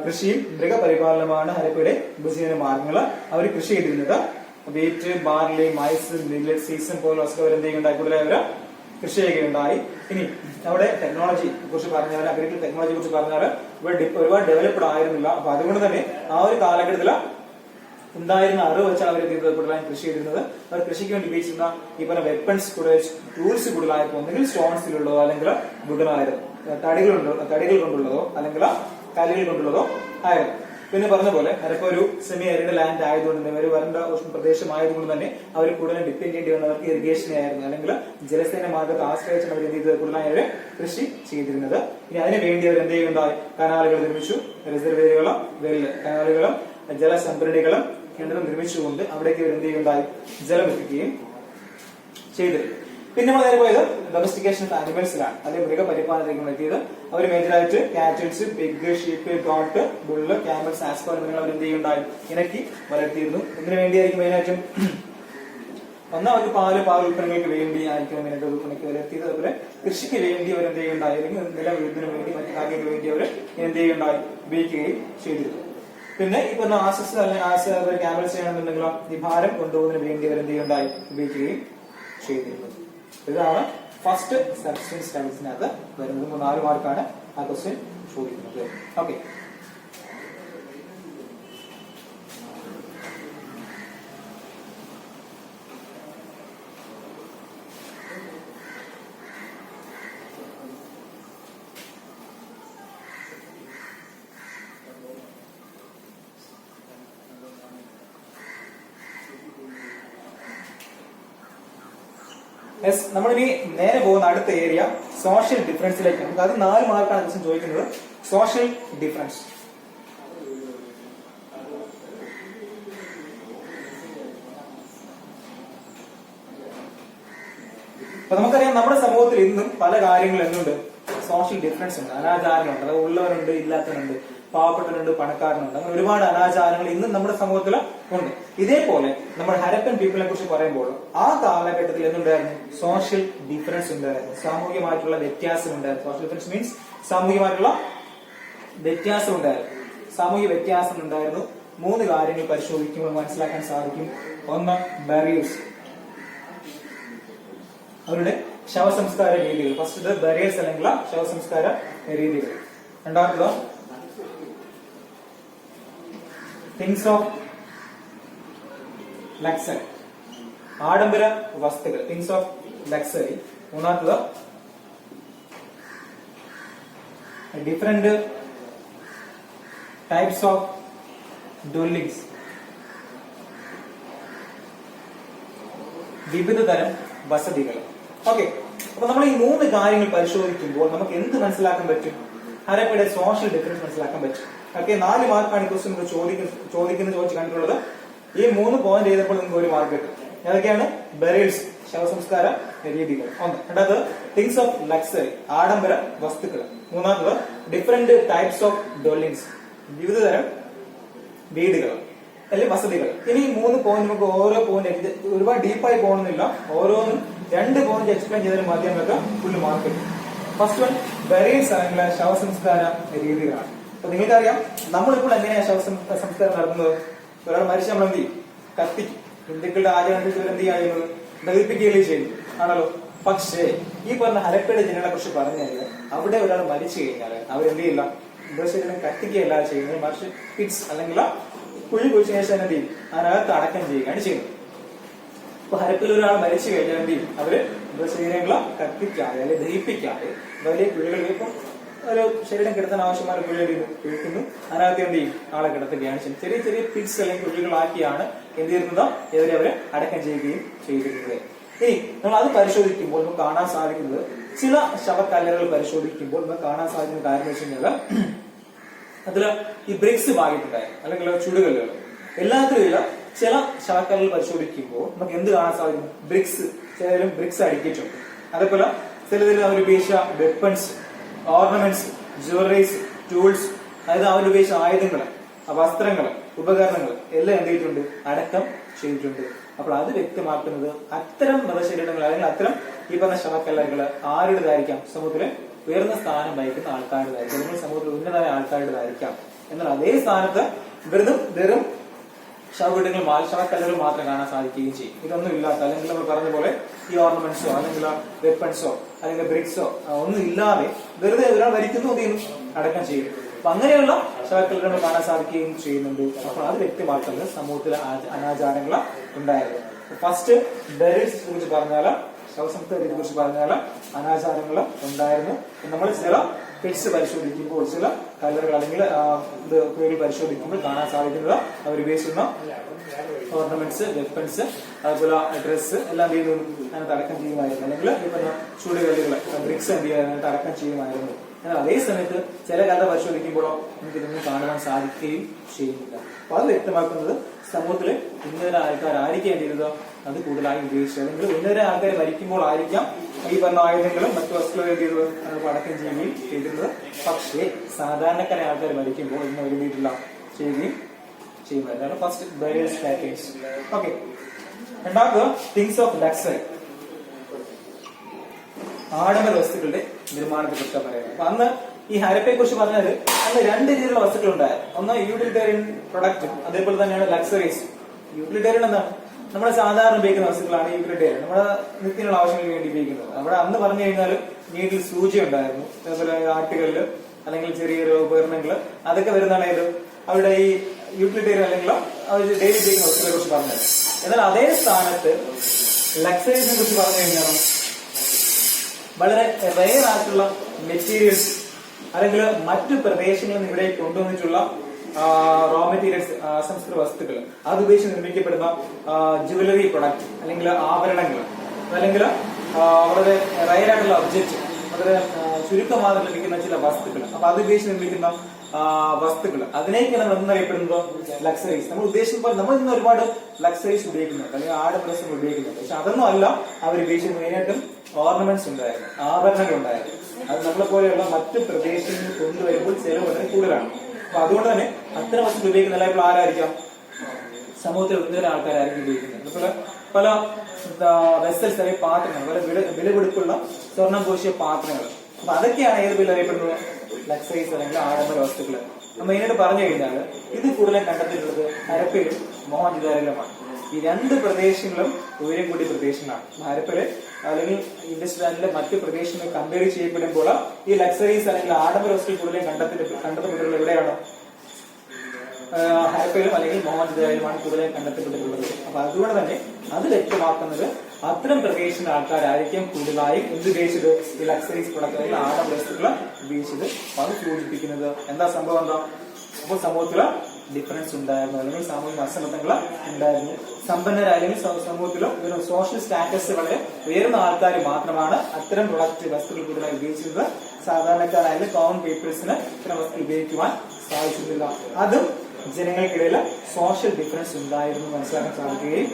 കൃഷിയും മൃഗപരിപാലനമാണ് ഹരപ്പയുടെ ഉപജീവന മാർഗങ്ങൾ. അവർ കൃഷി ചെയ്തിരുന്നത് wheat, barley, mice, millet, season പോലുള്ള വസ്തുക്കൾ എന്തെങ്കിലും കൂടുതലായി അവർ കൃഷി ചെയ്യുകയുണ്ടായി. ഇനി അവിടെ ടെക്നോളജി കുറിച്ച് പറഞ്ഞാൽ അഗ്രികൾച്ചർ ടെക്നോളജിയെ കുറിച്ച് പറഞ്ഞാൽ ഒരുപാട് ഡെവലപ്ഡ് ആയിരുന്നില്ല. അപ്പൊ അതുകൊണ്ട് തന്നെ ആ ഒരു കാലഘട്ടത്തിൽ ഉണ്ടായിരുന്ന അറിവ് വെച്ചാൽ അവർ കൂടുതലായി കൃഷി ചെയ്തിരുന്നത്. അവർ കൃഷിക്ക് വേണ്ടി ഉപയോഗിച്ചിരുന്ന ഈ പറഞ്ഞ വെപ്പൺസ് ടൂൾസ് കൂടുതലായിരുന്നു ഒന്നുകിൽ സ്റ്റോൺസിലുള്ളതോ അല്ലെങ്കിൽ വുഡനായിരുന്നു, തടികൾ കൊണ്ടുള്ളതോ അല്ലെങ്കിൽ കല്ലുകൾ കൊണ്ടുള്ളതോ ആയിരുന്നു. പിന്നെ പറഞ്ഞ പോലെ ഹരപ്പ ഒരു സെമി അരിഡ് ലാൻഡ് ആയതുകൊണ്ട് തന്നെ ഒരു വരണ്ട പ്രദേശമായതുകൊണ്ട് തന്നെ അവർ കൂടുതലും ഡിപ്പെൻഡ് ചെയ്യേണ്ടി വന്നവർക്ക് ഇറിഗേഷനെ ആയിരുന്നു, അല്ലെങ്കിൽ ജലസേന മാർഗത്തെ ആശ്രയിച്ചാണ് അവർ എന്ത് ചെയ്തത് കൂടുതലായി അവർ കൃഷി ചെയ്തിരുന്നത്. ഇനി അതിനു വേണ്ടി അവർ എന്ത് ചെയ്യുന്നുണ്ടായി? കനാലുകൾ നിർമ്മിച്ചു, റിസർവേറുകളും കനാലുകളും ജലസംഭരണികളും കിണറും നിർമ്മിച്ചുകൊണ്ട് അവിടേക്ക് അവർ എന്ത് ചെയ്യുന്നുണ്ടായി? ജലം എത്തിക്കുകയും ചെയ്തിരുന്നു. പിന്നെ നമ്മൾ നേരെ പോയത് ഡൊമസ്റ്റിക്കേഷൻ ഓഫ് ആനിമൽസിലാണ്, അല്ലെങ്കിൽ മൃഗപരിപാലനത്തിലേക്ക് എത്തിയത്. അവർ മേജറായിട്ട് cattles, pig, sheep, goat, bull, camels, ആസ്കോ എന്നിവ അവർ എന്ത് ചെയ്യുന്നുണ്ടായി? ഇണക്കി വളർത്തിയിരുന്നു. ഇതിനു വേണ്ടിയായിരിക്കും മെയിനായിട്ടും ഒന്നാമത് പാൽ ഉൽപ്പന്നങ്ങൾക്ക് വേണ്ടി ആയിരിക്കും മെയിനായിട്ട് ഉണക്കി വളർത്തിയത്. അതുപോലെ കൃഷിക്ക് വേണ്ടി അവർ എന്ത് ചെയ്യുന്നുണ്ടായി? അല്ലെങ്കിൽ നില വീടിന് വേണ്ടി മറ്റു കാര്യങ്ങൾക്ക് വേണ്ടി അവർ എന്ത് ചെയ്യുന്നുണ്ടായി? ഉപയോഗിക്കുകയും ചെയ്തിരുന്നു. പിന്നെ ഈ പറഞ്ഞ ആസസ് അല്ലെങ്കിൽ ക്യാമൽസ് ചെയ്യണമെന്നുണ്ടെങ്കിലോ ഈ ഭാരം കൊണ്ടുപോകുന്നതിന് വേണ്ടി അവർ എന്ത് ചെയ്യുന്നുണ്ടായി? ഉപയോഗിക്കുകയും ചെയ്തിരുന്നു. ഇതാണ് ഫസ്റ്റ് സബ്സ്റ്റൻസ് സ്റ്റഡീസിനകത്ത് വരുന്നത്. 4 മാർക്കാണ് ആ ക്വസ്റ്റ്യൻ ചോദിക്കുന്നത്. ഓക്കെ, നമ്മളിനി നേരെ പോകുന്ന അടുത്ത ഏരിയ സോഷ്യൽ ഡിഫറൻസിലേക്ക്. നമുക്ക് അത് 4 മാർക്കാണ് ക്വസ്റ്റ്യൻ ചോദിക്കുന്നത്. Social difference. അപ്പൊ നമുക്കറിയാം നമ്മുടെ സമൂഹത്തിൽ ഇന്നും പല കാര്യങ്ങൾ എന്തുണ്ട്? സോഷ്യൽ ഡിഫറൻസ് ഉണ്ട്, അനാചാരങ്ങളുണ്ട്. അതായത് ഉള്ളവരുണ്ട്, ഇല്ലാത്തവരുണ്ട്, പാവപ്പെട്ടവരുണ്ട്, പണക്കാരനുണ്ട്. അങ്ങനെ ഒരുപാട് അനാചാരങ്ങൾ ഇന്നും നമ്മുടെ സമൂഹത്തിൽ ഉണ്ട്. ഇതേപോലെ നമ്മൾ ഹരപ്പൻ പീപ്പിളിനെ കുറിച്ച് പറയുമ്പോൾ ആ കാലഘട്ടത്തിൽ എന്തുണ്ടായിരുന്നു? സോഷ്യൽ ഡിഫറൻസ് ഉണ്ടായിരുന്നു, സാമൂഹികമായിട്ടുള്ള വ്യത്യാസം ഉണ്ടായിരുന്നു. സോഷ്യൽ ഡിഫറൻസ് മീൻസ് സാമൂഹികമായിട്ടുള്ള വ്യത്യാസം ഉണ്ടായിരുന്നു. സാമൂഹിക വ്യത്യാസം ഉണ്ടായിരുന്നു. 3 കാര്യങ്ങൾ പരിശോധിക്കുമ്പോൾ മനസ്സിലാക്കാൻ സാധിക്കും. ഒന്ന്, ബറിയേഴ്സ്, അവരുടെ ശവസംസ്കാര രീതികൾ. ഫസ്റ്റ് ബറിയേഴ്സ് അല്ലെങ്കിൽ ശവസംസ്കാര രീതികൾ. രണ്ടാമത്തത് തിങ്സ് ഓഫ് ലക്സറി, ആഡംബര വസ്തുക്കൾ, തിങ്സ് ഓഫ് ലക്സറി. മൂന്നാമത്തത് ഡിഫറെന്റ് ടൈപ്സ് ഓഫ് ഡ്വെല്ലിങ്സ്, വിവിധ തരം വസതികൾ. ഓക്കെ, അപ്പൊ നമ്മൾ ഈ 3 കാര്യങ്ങൾ പരിശോധിക്കുമ്പോൾ നമുക്ക് എന്ത് മനസ്സിലാക്കാൻ പറ്റും? ഹരപ്പയുടെ സോഷ്യൽ ഡിഫറൻസ് മനസ്സിലാക്കാൻ പറ്റും. ഓക്കെ, 4 മാർക്കാണ് ഈ ക്വസ്റ്റ്യൻ ചോദിച്ച് കണ്ടിട്ടുള്ളത്. ഈ 3 പോയിന്റ് ചെയ്തപ്പോൾ നിങ്ങൾക്ക് 1 മാർക്ക് കിട്ടും. ഏതൊക്കെയാണ്? ബറിയേഴ്സ്, ശവസംസ്കാര രീതികൾ. ഒന്ന്. രണ്ടാമത് തിങ്സ് ഓഫ് ലക്സറി, ആഡംബര വസ്തുക്കൾ. മൂന്നാമത് ഡിഫറെന്റ് ടൈപ്സ് ഓഫ് ഡ്വെല്ലിങ്സ്, വിവിധ തരം വീടുകൾ അല്ലെങ്കിൽ വസതികൾ. ഇനി 3 പോയിന്റ് നമുക്ക് ഓരോ പോയിന്റ് ഒരുപാട് ഡീപ്പായി പോകണമെന്നില്ല, ഓരോന്നും 2 പോയിന്റ് എക്സ്പ്ലെയിൻ ചെയ്തതിന് മതി നമുക്ക് ഫുൾ മാർക്ക് കിട്ടും. ഫസ്റ്റ് വൺ ബറിയേഴ്സ് അല്ലെങ്കിൽ ശവസംസ്കാര രീതികളാണ്. അപ്പൊ നിങ്ങൾക്കറിയാം നമ്മളിപ്പോൾ എങ്ങനെയാണ് ശവസംസ്കാരം നടത്തുന്നത്? ഒരാൾ മരിച്ച് നമ്മൾ എന്ത് ചെയ്യും? കത്തിക്കും. ഹിന്ദുക്കളുടെ ആചാരത്തിൽ എന്ത് ചെയ്യുന്നത്? ദഹിപ്പിക്കുകയല്ലേ ചെയ്യും, ആണല്ലോ. പക്ഷേ ഈ പറഞ്ഞ ഹരപ്പയുടെ ജനങ്ങളെ കുറിച്ച് പറഞ്ഞു കഴിഞ്ഞാൽ അവിടെ ഒരാൾ മരിച്ചു കഴിഞ്ഞാൽ അവരെന്ത് ചെയ്യില്ല? മൃതശരീരം കത്തിക്കുകയല്ല ചെയ്യുന്നത്, മറിച്ച് പിറ്റ്സ് അല്ലെങ്കിൽ കുഴി കുഴിച്ച ശേഷം എന്ത് ചെയ്യും? അതിനകത്ത് അടക്കം ചെയ്യുകയാണ് ചെയ്യുന്നത്. അപ്പൊ ഹരപ്പിൽ ഒരാൾ മരിച്ചു കഴിഞ്ഞാൽ എന്ത് ചെയ്യും? അവര് മൃതശരീരങ്ങളെ കത്തിക്കാതെ അല്ലെങ്കിൽ ദഹിപ്പിക്കാതെ വലിയ കുഴികളിൽ ഇപ്പം ഒരു ശരീരം കിടത്താൻ ആവശ്യമായ കുഴിക്കുന്നു, അതിനകത്ത് എന്ത് ചെയ്യും? ആളെ കിടത്തുകയാണ് ചെയ്യുന്നത്. ചെറിയ ചെറിയ പിറ്റ്സ് അല്ലെങ്കിൽ കുഴികളാക്കിയാണ് എന്ത് ചെയ്യുന്നത്? ഇവരെ അവരെ അടക്കം ചെയ്യുകയും ചെയ്തിരുന്നത്. ഇനി നമ്മൾ അത് പരിശോധിക്കുമ്പോൾ നമുക്ക് കാണാൻ സാധിക്കുന്നത് ചില ശവക്കല്ലറുകൾ പരിശോധിക്കുമ്പോൾ നമുക്ക് കാണാൻ സാധിക്കുന്ന കാര്യം വെച്ച് കഴിഞ്ഞാൽ അതില് ഈ ബ്രിക്സ് ഭാഗത്തുണ്ടായിരുന്നു, അല്ലെങ്കിൽ ചുടുകല്ലുകൾ. എല്ലാത്തിലും ഇല്ല. ചില ശവക്കല്ലുകൾ പരിശോധിക്കുമ്പോൾ നമുക്ക് എന്ത് കാണാൻ സാധിക്കും? ബ്രിക്സ്, ചിലരും ബ്രിക്സ് അടിക്കിയിട്ടുണ്ട്. അതേപോലെ ചിലതിൽ അവർ ഉപയോഗിച്ച വെപ്പൺസ്, ഓർണമെന്റ്സ്, ജ്വല്ലറീസ്, ടൂൾസ്, അതായത് അവർ ഉപയോഗിച്ച ആയുധങ്ങൾ, വസ്ത്രങ്ങൾ, ഉപകരണങ്ങൾ എല്ലാം എന്ത് ചെയ്തിട്ടുണ്ട്? അടക്കം ചെയ്തിട്ടുണ്ട്. അപ്പോൾ അത് വ്യക്തമാക്കുന്നത് അത്തരം മൃതശരീരങ്ങൾ അല്ലെങ്കിൽ അത്തരം ഈ പറഞ്ഞ ശവക്കല്ലറുകൾ ആരുടേതായിരിക്കാം? സമൂഹത്തില് ഉയർന്ന സ്ഥാനം വഹിക്കുന്ന ആൾക്കാരുടേതായിരിക്കും, അല്ലെങ്കിൽ സമൂഹത്തിൽ ഉന്നതമായ ആൾക്കാരുടേതായിരിക്കാം. എന്നാൽ അതേ സ്ഥാനത്ത് വെറും ശവക്കല്ലുകൾ മാത്രം കാണാൻ സാധിക്കുകയും ചെയ്യും. ഇതൊന്നും ഇല്ലാത്ത, അല്ലെങ്കിൽ നമ്മൾ പറഞ്ഞ പോലെ ഈ ഓർണമെന്റ്സോ അല്ലെങ്കിൽ വെപ്പൺസോ അല്ലെങ്കിൽ ബ്രിക്സോ ഒന്നും ഇല്ലാതെ വെറുതെ ഒരാൾ മരിക്കുന്നു, എന്ത് ചെയ്യുന്നു? അടക്കം ചെയ്യും. അപ്പൊ അങ്ങനെയുള്ള ശവക്കല്ലുകൾ കാണാൻ സാധിക്കുകയും ചെയ്യുന്നുണ്ട്. അപ്പോൾ അത് വ്യക്തമാക്കുന്നത് സമൂഹത്തിലെ അനാചാരങ്ങൾ ഉണ്ടായിരുന്നു. ഫസ്റ്റ് ബെറിൽസിനെ കുറിച്ച് പറഞ്ഞാൽ, ശവസംസ്കാരത്തെ കുറിച്ച് പറഞ്ഞാൽ അനാചാരങ്ങൾ ഉണ്ടായിരുന്നു. നമ്മൾ ചില പിറ്റ്സ് പരിശോധിക്കുമ്പോൾ, ചില കല്ലുകൾ അല്ലെങ്കിൽ പേര് പരിശോധിക്കുമ്പോൾ കാണാൻ സാധിക്കുന്നത് അവർ ഉപയോഗിക്കുന്ന ഓർണമെന്റ്സ്, വെപ്പൺസ്, അതുപോലെ ഡ്രസ്സ് എല്ലാം എന്ത് ചെയ്യുന്നു? അതിനകത്ത് അടക്കം ചെയ്യുമായിരുന്നു. അല്ലെങ്കിൽ ഈ പറഞ്ഞ ചൂടുകല്ലുകൾ, ബ്രിക്സ് എന്ത് ചെയ്യാൻ അടക്കം ചെയ്യുമായിരുന്നു. എന്നാൽ അതേ സമയത്ത് ചില കഥ പരിശോധിക്കുമ്പോഴോ നമുക്ക് ഇതൊന്നും കാണുവാൻ സാധിക്കുകയും ചെയ്യുന്നില്ല. അപ്പൊ അത് വ്യക്തമാക്കുന്നത് സമൂഹത്തിലെ ഉന്നതര ആൾക്കാർ ആയിരിക്കും എന്ത് ചെയ്തത്? അത് കൂടുതലായി ഉപയോഗിച്ചത്. അല്ലെങ്കിൽ ഉന്നതര ആൾക്കാർ മരിക്കുമ്പോൾ ആയിരിക്കാം ഈ പറഞ്ഞ ആയുധങ്ങളും മറ്റു വസ്തുക്കളും എന്ത് ചെയ്തത്? അടക്കം ചെയ്യുകയും ചെയ്തിരുന്നത്. പക്ഷേ സാധാരണക്കാരായ ആൾക്കാർ മരിക്കുമ്പോൾ ഇന്ന് ഒരുമിട്ടില്ല ചെയ്യുകയും ചെയ്യുമായിരുന്നു. First burial patterns. ഓക്കെ, രണ്ടാമത് തിങ്സ് ഓഫ് ലക്സറി, ആഡംബര വസ്തുക്കളുടെ നിർമ്മാണത്തെ കുറിച്ച് പറയുന്നത്. അപ്പൊ അന്ന് ഈ ഹരപ്പയെ കുറിച്ച് പറഞ്ഞത് അന്ന് രണ്ട് രീതിയിലുള്ള വസ്തുക്കൾ ഉണ്ടായിരുന്നു. ഒന്ന് യൂട്ടിലിറ്റേറിയൻ പ്രൊഡക്റ്റും അതേപോലെ തന്നെയാണ് ലക്സറീസ്. യൂട്ടിലിറ്റേറിയൻ എന്താണ്? നമ്മുടെ സാധാരണ ഉപയോഗിക്കുന്ന വസ്തുക്കളാണ് യൂട്ടിലിറ്റേറിയൻ, നമ്മുടെ നിത്യനുള്ള ആവശ്യങ്ങൾക്ക് വേണ്ടി ഉപയോഗിക്കുന്നത്. അവിടെ അന്ന് പറഞ്ഞു കഴിഞ്ഞാൽ നീഡിൽ സൂചി ഉണ്ടായിരുന്നു, അതേപോലെ ആട്ടുകളില് അല്ലെങ്കിൽ ചെറിയൊരു ഉപകരണങ്ങള്, അതൊക്കെ വരുന്നതാണ് ഏത് അവിടെ ഈ യൂട്ടിലിറ്റേറിയൻ അല്ലെങ്കിൽ അവർ ഡെയിലി ഉപയോഗിക്കുന്ന വസ്തുക്കളെ കുറിച്ച് പറഞ്ഞത്. എന്നാൽ അതേ സ്ഥാനത്ത് ലക്സറീസിനെ കുറിച്ച് പറഞ്ഞു കഴിഞ്ഞാൽ വളരെ റെയർ ആയിട്ടുള്ള മെറ്റീരിയൽസ് അല്ലെങ്കിൽ മറ്റു പ്രദേശങ്ങളിൽ നിന്ന് ഇവിടെ കൊണ്ടുവന്നിട്ടുള്ള റോ മെറ്റീരിയൽസ്, അസംസ്കൃത വസ്തുക്കൾ, അത് ഉപയോഗിച്ച് നിർമ്മിക്കപ്പെടുന്ന ജുവലറി പ്രൊഡക്റ്റ് അല്ലെങ്കിൽ ആഭരണങ്ങൾ, അല്ലെങ്കിൽ വളരെ റെയർ ആയിട്ടുള്ള ഒബ്ജക്റ്റ്, വളരെ ചുരുക്കമായി ലഭിക്കുന്ന ചില വസ്തുക്കൾ, അപ്പൊ അത് ഉപയോഗിച്ച് നിർമ്മിക്കുന്ന വസ്തുക്കൾ, അതിനേക്കാണ് എന്നറിയപ്പെടുന്നത് ലക്സറീസ്. നമ്മൾ ഉദ്ദേശിക്കുമ്പോൾ നമ്മൾ ഇന്ന് ഒരുപാട് ലക്സറീസ് ഉപയോഗിക്കുന്നുണ്ട്, അല്ലെങ്കിൽ ആഡംബരങ്ങൾ ഉപയോഗിക്കുന്നുണ്ട്. പക്ഷെ അതൊന്നും അല്ല അവർ ഉപയോഗിച്ചത്. മെയിനായിട്ടും ഓർണമെന്റ്സ് ഉണ്ടായിരുന്നു, ആഭരണങ്ങൾ ഉണ്ടായിരുന്നു. അത് നമ്മളെ പോലെയുള്ള മറ്റു പ്രദേശങ്ങളിൽ കൊണ്ടുവരുമ്പോൾ ചെലവ് വളരെ കൂടുതലാണ്. അപ്പൊ അതുകൊണ്ട് തന്നെ അത്തരം വസ്തുക്കൾ ഉപയോഗിക്കുന്ന എല്ലാവരും ആരായിരിക്കാം? സമൂഹത്തിൽ ഉന്നത ആൾക്കാരായിരിക്കും ഉപയോഗിക്കുന്നത്. അതുപോലെ പല വെസൽസ് അല്ലെങ്കിൽ പാത്രങ്ങൾ, വളരെ വിലപിടിപ്പുള്ള സ്വർണം പൂശിയ പാത്രങ്ങൾ, അപ്പൊ അതൊക്കെയാണ് ഏത് പേരിൽ അറിയപ്പെടുന്നത്? ലക്സറീസ് അല്ലെങ്കിൽ ആഡംബര വസ്തുക്കൾ. മെയിനായിട്ട് പറഞ്ഞു കഴിഞ്ഞാൽ ഇത് കൂടുതലും കണ്ടെത്തിയിട്ടുള്ളത് ഹരപ്പയിലും മോഹൻജദാരോയിലുമാണ്. ഈ രണ്ട് പ്രദേശങ്ങളും ഉയരം കൂടിയ പ്രദേശങ്ങളാണ്. ഹരപ്പയില് അല്ലെങ്കിൽ ഇൻഡസ് വാലിയിലെ മറ്റു പ്രദേശങ്ങൾ കമ്പയർ ചെയ്യപ്പെടുമ്പോൾ ഈ ലക്സറീസ് അല്ലെങ്കിൽ ആഡംബര വസ്തുക്കൾ കൂടുതലും കണ്ടെത്തപ്പെട്ടിട്ടുള്ളത് എവിടെയാണ്? ഹരപ്പയിലും അല്ലെങ്കിൽ മോഹൻജദാരോയിലുമാണ് കൂടുതലും കണ്ടെത്തപ്പെട്ടിട്ടുള്ളത്. അപ്പൊ അതുകൊണ്ട് തന്നെ അത് വ്യക്തമാക്കുന്നത് അത്തരം പ്രദേശങ്ങളിലെ ആൾക്കാരായിരിക്കും കൂടുതലായും എന്ത് ഉപയോഗിച്ചത്? ഈ ലക്സറീസ് പ്രൊഡക്റ്റ് അല്ലെങ്കിൽ ആഡംബര വസ്തുക്കൾ ഉപയോഗിച്ചത്. അപ്പൊ അത് സൂചിപ്പിക്കുന്നത് എന്താ സംഭവം? എന്താ? അപ്പോൾ സമൂഹത്തില് ഡിഫറൻസ് ഉണ്ടായിരുന്നു, അല്ലെങ്കിൽ സാമൂഹിക അസമത്വങ്ങൾ ഉണ്ടായിരുന്നു. സമ്പന്നരായ അല്ലെങ്കിൽ സമൂഹത്തിലോ സോഷ്യൽ സ്റ്റാറ്റസ് വളരെ ഉയർന്ന ആൾക്കാർ മാത്രമാണ് അത്തരം പ്രൊഡക്റ്റ് വസ്തുക്കൾ കൂടുതലായി ഉപയോഗിച്ചിരുന്നത്. സാധാരണക്കാരായാലും കോമൺ പീപ്പിൾസിന് ഇത്തരം വസ്തുക്കൾ ഉപയോഗിക്കുവാൻ സാധിച്ചിരുന്നില്ല. അതും ജനങ്ങൾക്കിടയിൽ സോഷ്യൽ ഡിഫറൻസ് ഉണ്ടായിരുന്നു മനസ്സിലാക്കാൻ സാധിക്കുകയും